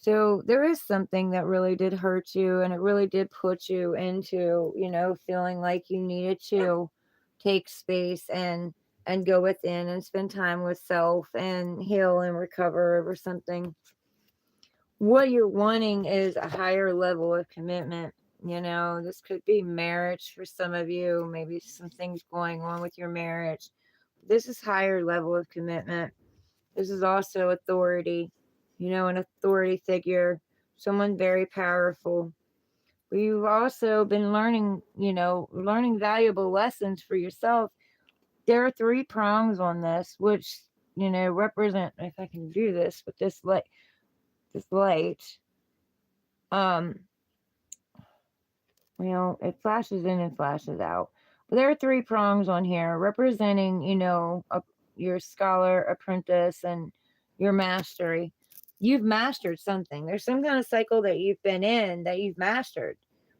Speaker 1: So there is something that really did hurt you, and it really did put you into, you know, feeling like you needed to take space and go within and spend time with self and heal and recover over something. What you're wanting is a higher level of commitment. You know, this could be marriage for some of you, maybe some things going on with your marriage. This is higher level of commitment. This is also authority, you know, an authority figure, someone very powerful. But you've also been learning, you know, learning valuable lessons for yourself. There are 3 prongs on this, which, you know, represent, if I can do this with this light, um, you know, it flashes in and flashes out. But there are 3 prongs on here representing, you know, your scholar, apprentice, and your mastery. You've mastered something. There's some kind of cycle that you've been in that you've mastered.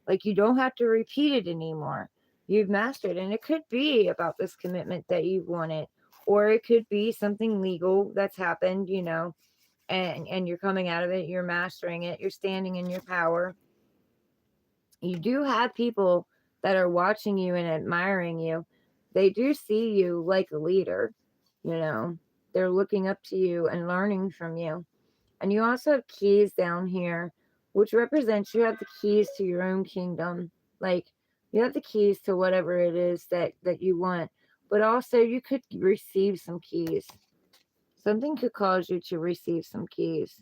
Speaker 1: Like, you don't have to repeat it anymore. You've mastered. And it could be about this commitment that you've wanted, or it could be something legal that's happened, you know, and you're coming out of it, you're mastering it, you're standing in your power. You do have people that are watching you and admiring you. They do see you like a leader, you know. They're looking up to you and learning from you. And you also have keys down here, which represents you have the keys to your own kingdom. Like, you have the keys to whatever it is that you want. But also you could receive some keys. Something could cause you to receive some keys.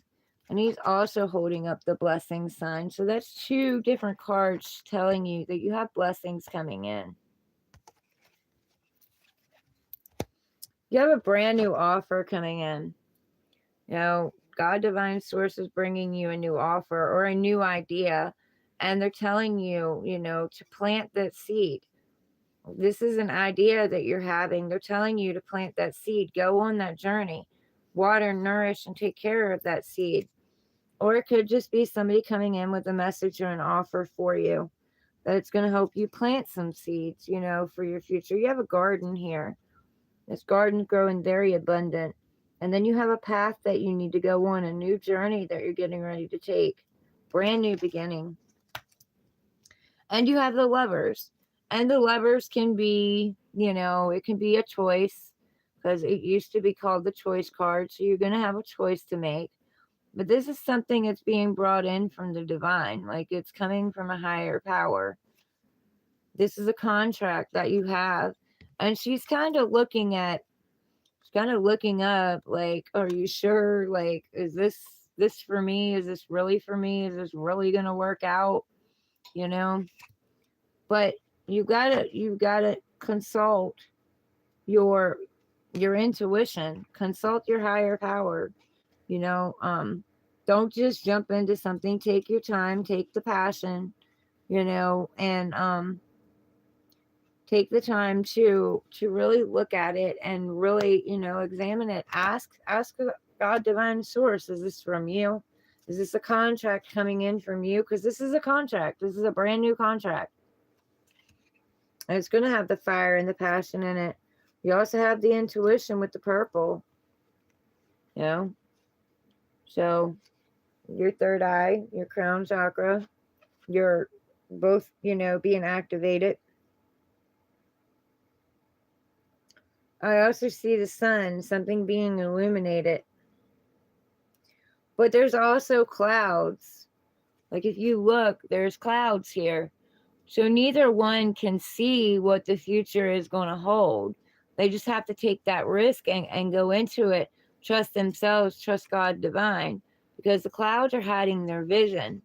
Speaker 1: And he's also holding up the blessing sign. So that's 2 different cards telling you that you have blessings coming in. You have a brand new offer coming in. You know, God Divine Source is bringing you a new offer or a new idea. And they're telling you, you know, to plant that seed. This is an idea that you're having. They're telling you to plant that seed. Go on that journey. Water, nourish, and take care of that seed. Or it could just be somebody coming in with a message or an offer for you. that's going to help you plant some seeds, for your future. You have a garden here. This garden's growing very abundant. And then you have a path that you need to go on, a new journey that you're getting ready to take. Brand new beginning. And you have the Lovers. And the Lovers can be, it can be a choice, because it used to be called the choice card. So you're going to have a choice to make. But this is something that's being brought in from the divine, like it's coming from a higher power. This is a contract that you have. And she's kind of looking up, like, are you sure? Like, is this for me? Is this really for me? Is this really gonna work out? But you gotta consult your intuition, consult your higher power. Don't just jump into something. Take your time, take the passion, and take the time to really look at it and really, examine it. Ask God, divine source, is this from you? Is this a contract coming in from you? Because this is a contract. This is a brand new contract. And it's going to have the fire and the passion in it. You also have the intuition with the purple. So your third eye, your crown chakra, you're both, being activated. I also see the sun, something being illuminated. But there's also clouds. Like if you look, there's clouds here. So neither one can see what the future is going to hold. They just have to take that risk and go into it. Trust themselves, trust God divine. Because the clouds are hiding their vision.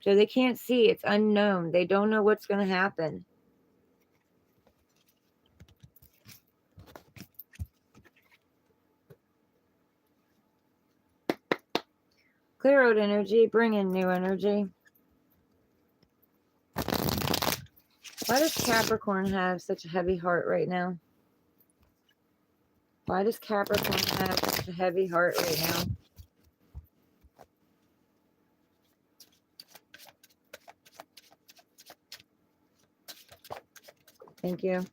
Speaker 1: So they can't see. It's unknown. They don't know what's going to happen. Clear out energy. Bring in new energy. Why does Capricorn have such a heavy heart right now? Why does Capricorn have such a heavy heart right now? Thank you.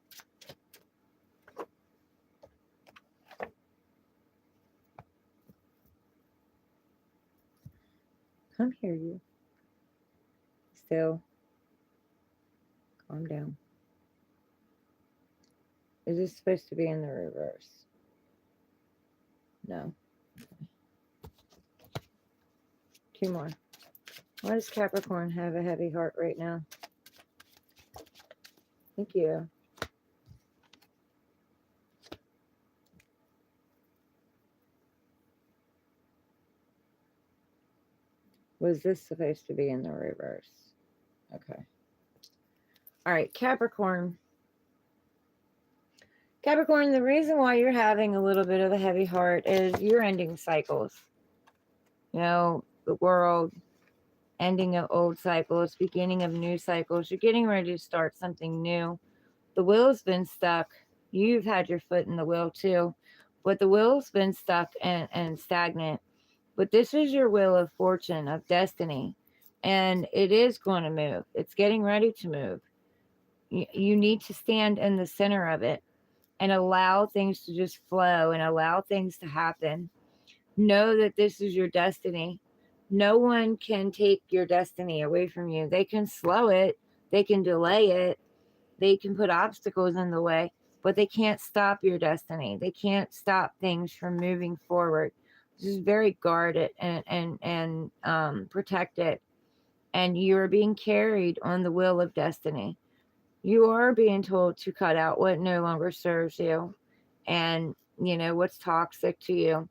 Speaker 1: Come here, you. Still. Calm down. Is this supposed to be in the reverse? No. Okay. 2 more. Why does Capricorn have a heavy heart right now? Thank you. Was this supposed to be in the reverse? Okay. All right, Capricorn. Capricorn, the reason why you're having a little bit of a heavy heart is you're ending cycles. The world, ending of old cycles, beginning of new cycles. You're getting ready to start something new. The wheel's been stuck. You've had your foot in the wheel too. But the wheel's been stuck and stagnant. But this is your wheel of fortune, of destiny. And it is going to move. It's getting ready to move. You need to stand in the center of it and allow things to just flow and allow things to happen. Know that this is your destiny. No one can take your destiny away from you. They can slow it. They can delay it. They can put obstacles in the way, but they can't stop your destiny. They can't stop things from moving forward. Just very guarded and protected. And you are being carried on the wheel of destiny. You are being told to cut out what no longer serves you and, what's toxic to you.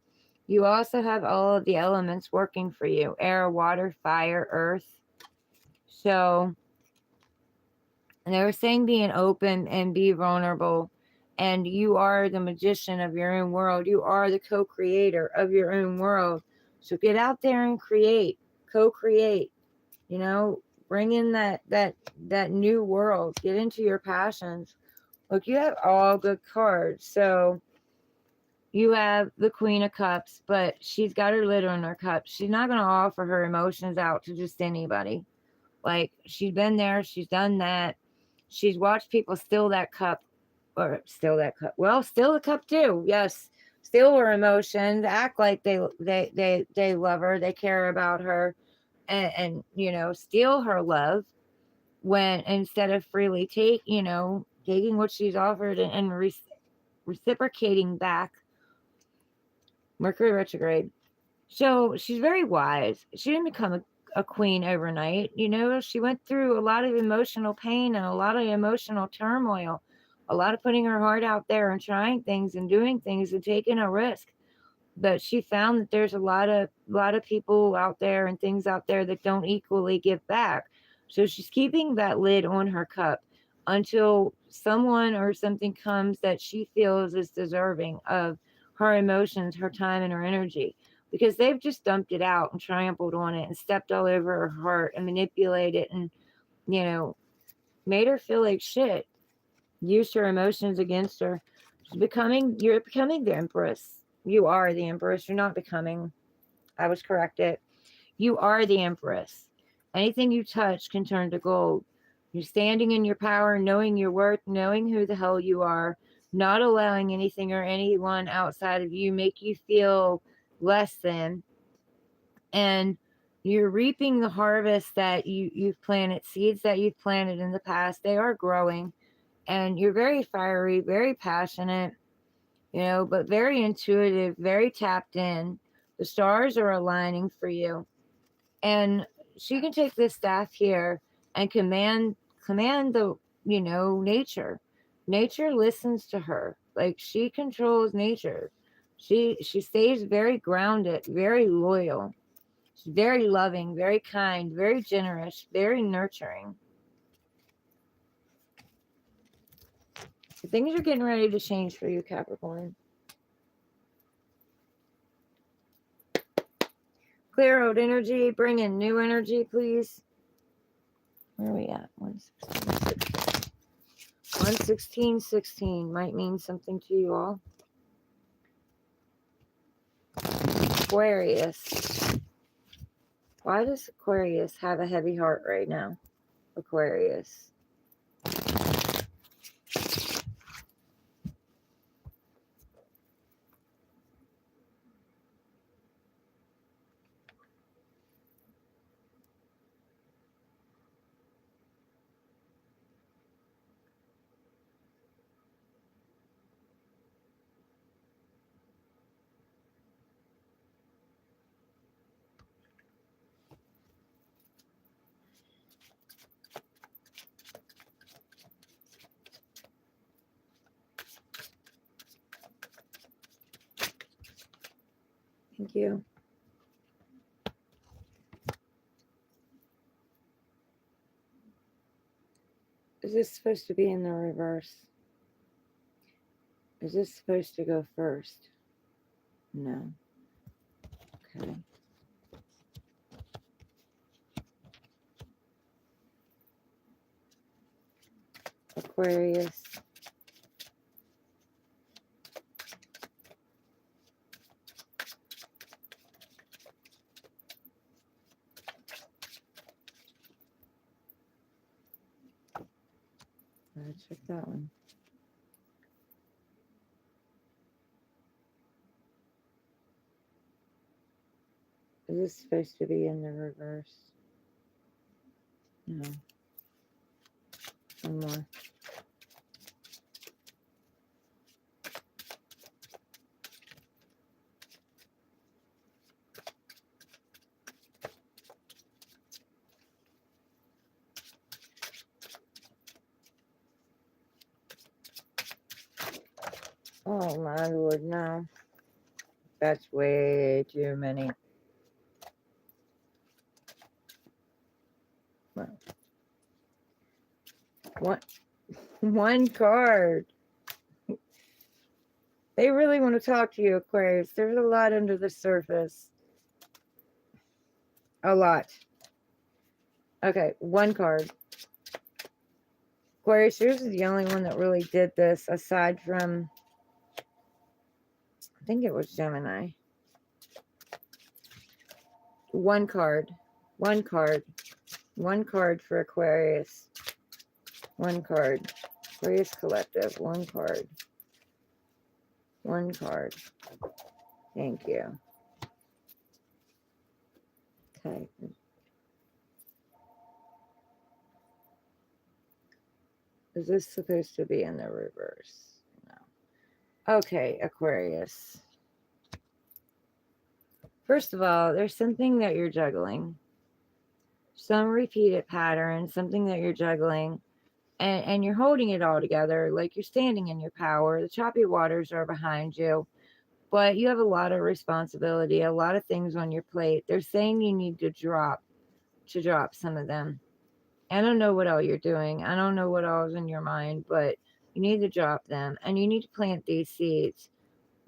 Speaker 1: You also have all of the elements working for you: air, water, fire, earth. So, and they were saying being open and be vulnerable. And you are the magician of your own world. You are the co-creator of your own world. So get out there and create, co-create, bring in that new world. Get into your passions. Look, you have all good cards. So you have the Queen of Cups, but she's got her lid on her cup. She's not going to offer her emotions out to just anybody. Like, she's been there, she's done that. She's watched people steal that cup, or steal that cup. Well, steal the cup too. Yes, steal her emotions, act like they love her, they care about her, and steal her love when instead of freely taking what she's offered and reciprocating back. Mercury retrograde. So she's very wise. She didn't become a queen overnight. She went through a lot of emotional pain and a lot of emotional turmoil, a lot of putting her heart out there and trying things and doing things and taking a risk. But she found that there's a lot of people out there and things out there that don't equally give back. So she's keeping that lid on her cup until someone or something comes that she feels is deserving of her emotions, her time, and her energy, because they've just dumped it out and trampled on it and stepped all over her heart and manipulated it and, you know, made her feel like shit, used her emotions against her. You're becoming the empress. You are the empress. You're not becoming. I was corrected. You are the empress. Anything you touch can turn to gold. You're standing in your power, knowing your worth, knowing who the hell you are, not allowing anything or anyone outside of you make you feel less than. And you're reaping the harvest that you've planted, seeds that you've planted in the past. They are growing. And you're very fiery, very passionate, but very intuitive, very tapped in. The stars are aligning for you. And she can take this staff here and command the, nature. Nature listens to her. Like, she controls nature. She stays very grounded, very loyal. She's very loving, very kind, very generous, very nurturing. So things are getting ready to change for you, Capricorn. Clear out energy, bring in new energy, please. Where are we at? 116.16 might mean something to you all. Aquarius. Why does Aquarius have a heavy heart right now? Aquarius. Thank you. Is this supposed to be in the reverse? Is this supposed to go first? No. Okay. Aquarius. Let's check that one. Is this supposed to be in the reverse? No. One more. Oh my Lord, no. That's way too many. One card. They really want to talk to you, Aquarius. There's a lot under the surface. A lot. Okay, one card. Aquarius, yours is the only one that really did this, aside from, I think it was Gemini. One card. One card. One card for Aquarius. One card. Aquarius Collective. One card. One card. Thank you. Okay. Is this supposed to be in the reverse? No. Okay, Aquarius. First of all, there's something that you're juggling. Some repeated pattern, something that you're juggling. And you're holding it all together. Like you're standing in your power. The choppy waters are behind you. But you have a lot of responsibility, a lot of things on your plate. They're saying you need to drop some of them. I don't know what all you're doing. I don't know what all is in your mind, but you need to drop them and you need to plant these seeds.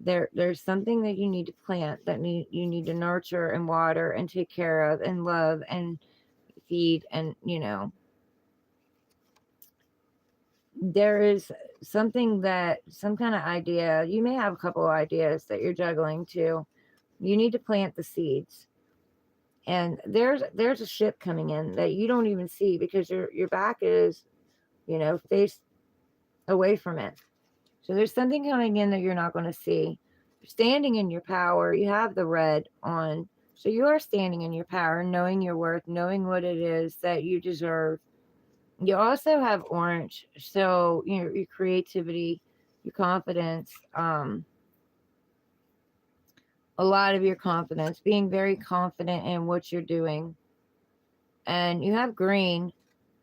Speaker 1: There's something that you need to plant that you need to nurture and water and take care of and love and feed, and there is something that some kind of idea. You may have a couple of ideas that you're juggling too. You need to plant the seeds. And there's a ship coming in that you don't even see because your back is, faced away from it. So there's something coming in that you're not going to see. You're standing in your power. You have the red on. So you are standing in your power, knowing your worth, knowing what it is that you deserve. You also have orange. So, your creativity, your confidence, a lot of your confidence, being very confident in what you're doing. And you have green,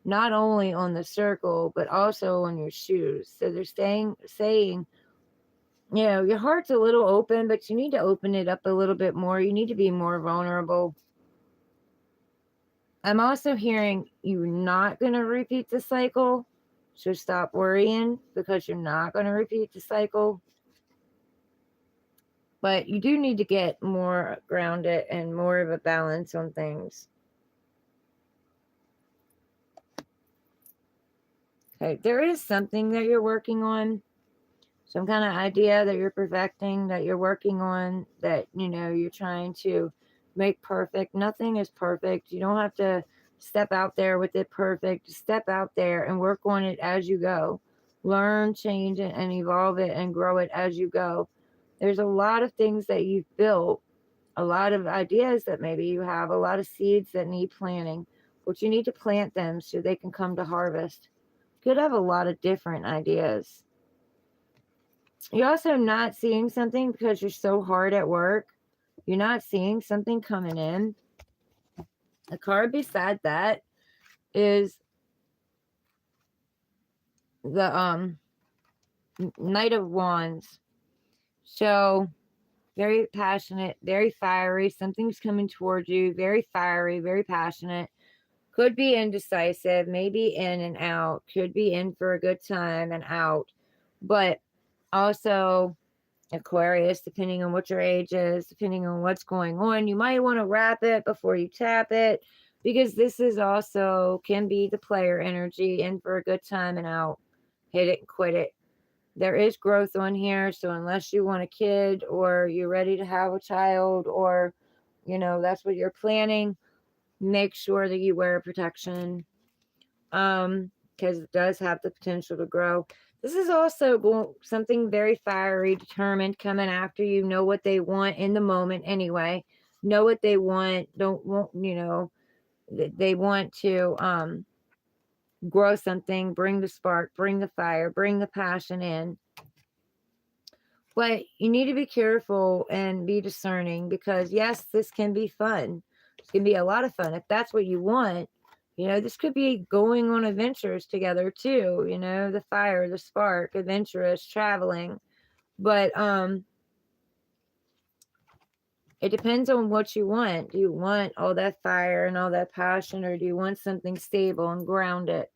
Speaker 1: not only on the circle, but also on your shoes. So they're saying, your heart's a little open, but you need to open it up a little bit more. You need to be more vulnerable. I'm also hearing you're not going to repeat the cycle. So stop worrying because you're not going to repeat the cycle. But you do need to get more grounded and more of a balance on things. Okay, there is something that you're working on. Some kind of idea that you're perfecting, that you're working on, that, you're trying to make perfect. Nothing is perfect. You don't have to step out there with it perfect. Step out there and work on it as you go. Learn, change it, and evolve it and grow it as you go. There's a lot of things that you've built, a lot of ideas that maybe you have, a lot of seeds that need planting, but you need to plant them so they can come to harvest. You could have a lot of different ideas. You're also not seeing something because you're so hard at work. You're not seeing something coming in. The card beside that is the Knight of Wands. So very passionate, very fiery. Something's coming towards you. Very fiery, very passionate. Could be indecisive, maybe in and out. Could be in for a good time and out. But also Aquarius, depending on what your age is, depending on what's going on, you might want to wrap it before you tap it, because this is also can be the player energy, in for a good time and out. Hit it and quit it. There is growth on here, so unless you want a kid or you're ready to have a child, or that's what you're planning, make sure that you wear protection, because it does have the potential to grow. This is also something very fiery, determined, coming after you. Know what they want in the moment anyway. Know what they want. They want to grow something, bring the spark, bring the fire, bring the passion in. But you need to be careful and be discerning, because yes, this can be fun. This can be a lot of fun if that's what you want. This could be going on adventures together too, the fire, the spark, adventurous, traveling. But it depends on what you want. Do you want all that fire and all that passion, or do you want something stable and grounded?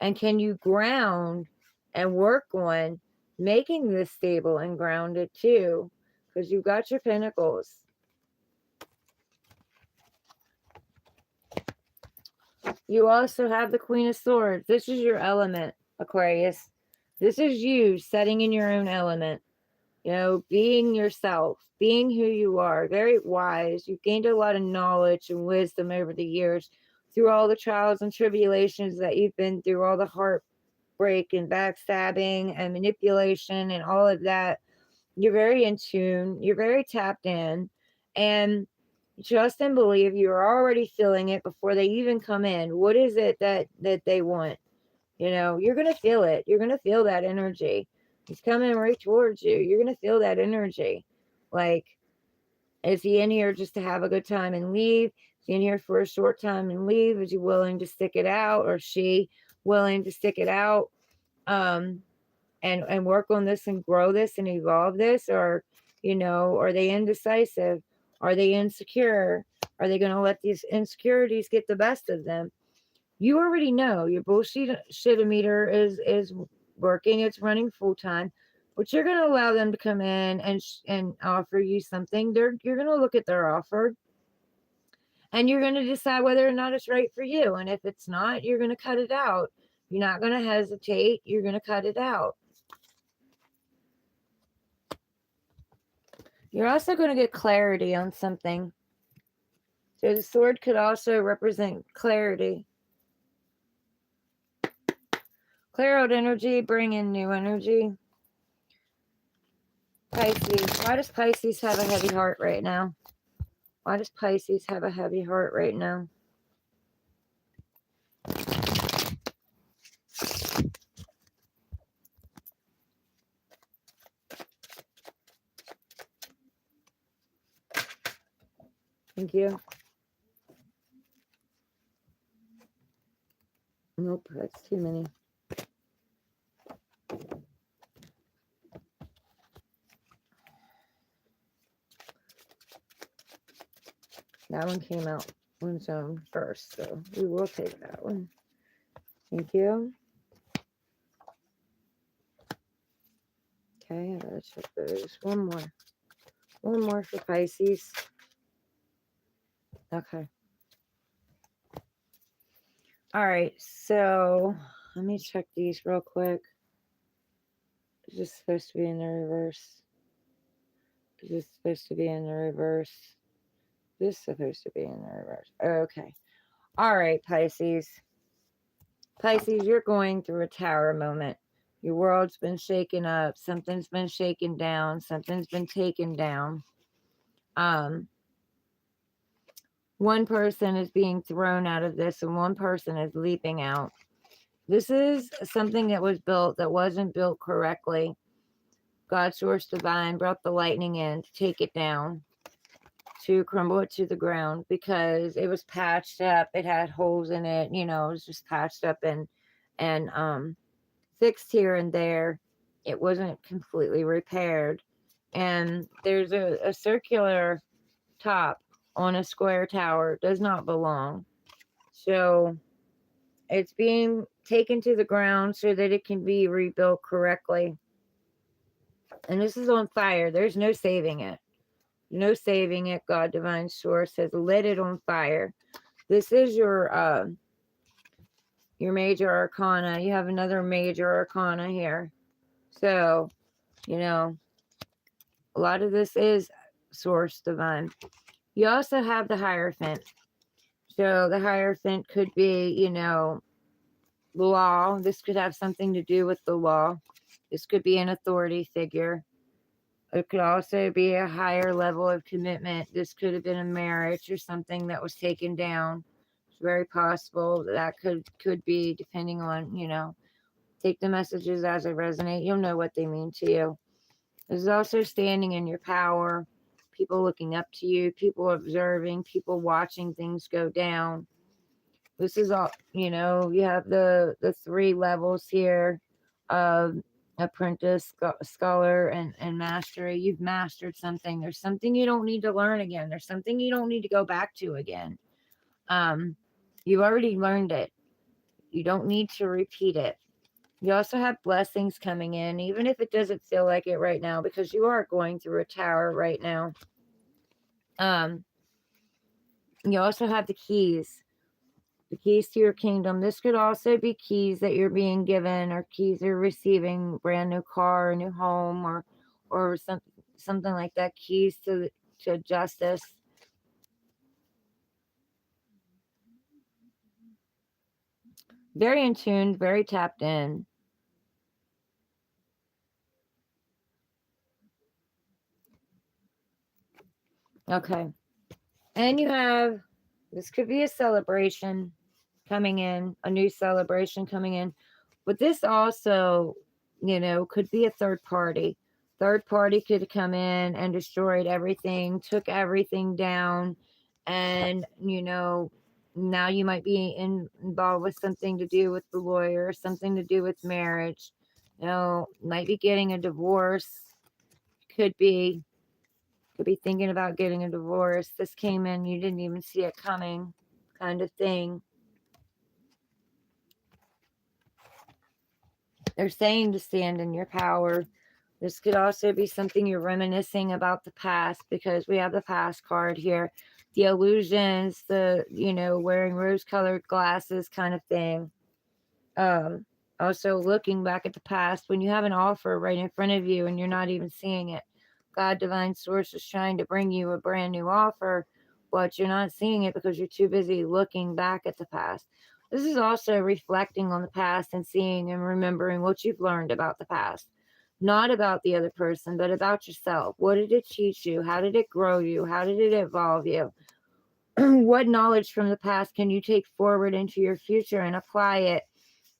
Speaker 1: And can you ground and work on making this stable and grounded too? Because you've got your pentacles. You also have the Queen of Swords. This is your element, Aquarius. This is you setting in your own element. Being yourself, being who you are. Very wise. You've gained a lot of knowledge and wisdom over the years. through all the trials and tribulations that you've been through, all the heartbreak and backstabbing and manipulation and all of that. You're very in tune, you're very tapped in, and trust and believe you're already feeling it before they even come in. What is it that they want? You're going to feel it. You're going to feel that energy. He's coming right towards you. You're going to feel that energy. Like, is he in here just to have a good time and leave? Is he in here for a short time and leave? Is he willing to stick it out, or she willing to stick it out? And work on this and grow this and evolve this, or are they indecisive? Are they insecure? Are they going to let these insecurities get the best of them? You already know your bullshit meter is working. It's running full time, but you're going to allow them to come in and offer you something. You're going to look at their offer, and you're going to decide whether or not it's right for you. And if it's not, you're going to cut it out. You're not going to hesitate. You're going to cut it out. You're also going to get clarity on something. So the sword could also represent clarity. Clear out energy, bring in new energy. Pisces. Why does Pisces have a heavy heart right now? Why does Pisces have a heavy heart right now? Thank you. Nope, that's too many. That one came out on its own first, so we will take that one. Thank you. Okay, I gotta check those. One more. One more for Pisces. Okay. All right, so let me check these real quick. Is this supposed to be in the reverse? Is this supposed to be in the reverse? This is supposed to be in the reverse. Okay. All right, Pisces. Pisces, you're going through a tower moment. Your world's been shaken up. Something's been shaken down. Something's been taken down. One person is being thrown out of this, and one person is leaping out. This is something that was built that wasn't built correctly. God, Source Divine, brought the lightning in to take it down, to crumble it to the ground, because it was patched up. It had holes in it. It was just patched up and fixed here and there. It wasn't completely repaired. And there's a circular top on a square tower. It does not belong. So it's being taken to the ground so that it can be rebuilt correctly. And this is on fire. There's no saving it. No saving it. God, Divine Source has lit it on fire. This is your major arcana. You have another major arcana here. So, a lot of this is Source Divine. You also have the Hierophant. So the Hierophant could be, law. This could have something to do with the law. This could be an authority figure. It could also be a higher level of commitment. This could have been a marriage or something that was taken down. It's very possible that could be, depending on, take the messages as they resonate. You'll know what they mean to you. There's also standing in your power, people looking up to you, people observing, people watching things go down. This is all, you have the 3 levels here of apprentice, scholar, and mastery. You've mastered something. There's something you don't need to learn again. There's something you don't need to go back to again. You've already learned it. You don't need to repeat it. You also have blessings coming in, even if it doesn't feel like it right now, because you are going through a tower right now. You also have the keys to your kingdom. This could also be keys that you're being given, or keys you're receiving, brand new car, a new home, or something like that. Keys to justice. Very in tune, very tapped in. Okay. And you have, this could be a celebration coming in, a new celebration coming in. But this also, could be a third party. Third party could come in and destroyed everything, took everything down, and now you might be involved with something to do with the lawyer, something to do with marriage. Might be getting a divorce. Could be thinking about getting a divorce. This came in, you didn't even see it coming, kind of thing. They're saying to stand in your power. This could also be something you're reminiscing about the past, because we have the past card here. The illusions, the, wearing rose-colored glasses kind of thing. Also looking back at the past when you have an offer right in front of you and you're not even seeing it. God, divine source is trying to bring you a brand new offer, but you're not seeing it because you're too busy looking back at the past. This is also reflecting on the past and seeing and remembering what you've learned about the past. Not about the other person, but about yourself. What did it teach you? How did it grow you? How did it evolve you? What knowledge from the past can you take forward into your future and apply it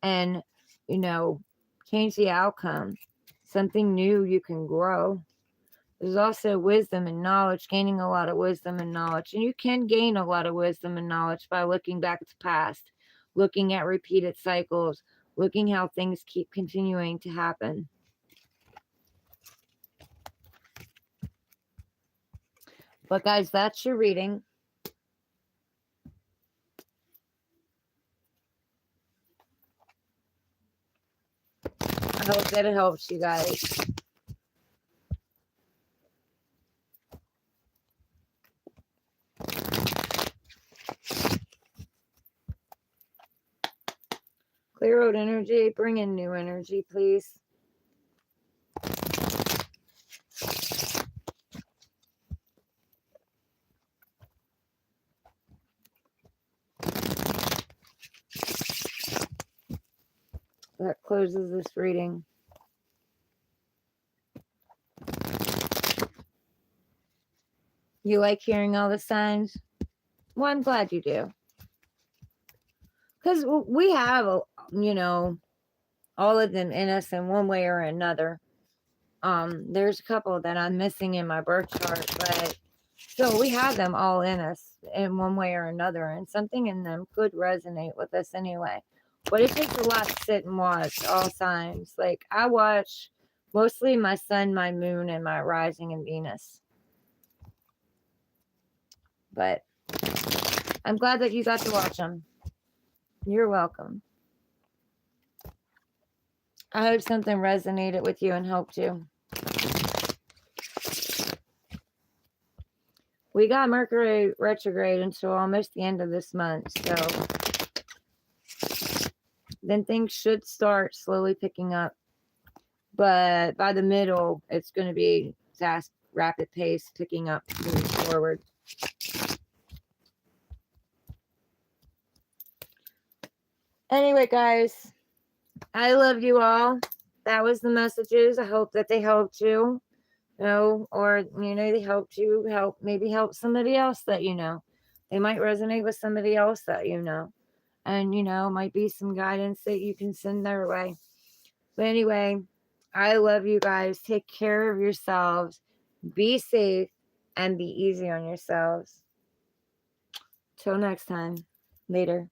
Speaker 1: and, change the outcome? Something new you can grow. There's also wisdom and knowledge, gaining a lot of wisdom and knowledge. And you can gain a lot of wisdom and knowledge by looking back at the past, looking at repeated cycles, looking how things keep continuing to happen. But guys, that's your reading. I hope that it helps you guys. Clear out energy. Bring in new energy, please. That closes this reading. You like hearing all the signs? Well, I'm glad you do. Because we have, all of them in us in one way or another. There's a couple that I'm missing in my birth chart, but still we have them all in us in one way or another, and something in them could resonate with us anyway. But it takes a lot to sit and watch all signs. Like, I watch mostly my sun, my moon, and my rising in Venus. But I'm glad that you got to watch them. You're welcome. I hope something resonated with you and helped you. We got Mercury retrograde until almost the end of this month, so then things should start slowly picking up. But by the middle, it's going to be fast, rapid pace picking up, moving forward. Anyway, guys, I love you all. That was the messages. I hope that they helped you. Or they helped you maybe help somebody else that they might resonate with somebody else that and might be some guidance that you can send their way. But anyway, I love you guys. Take care of yourselves, be safe, and be easy on yourselves. Till next time. Later.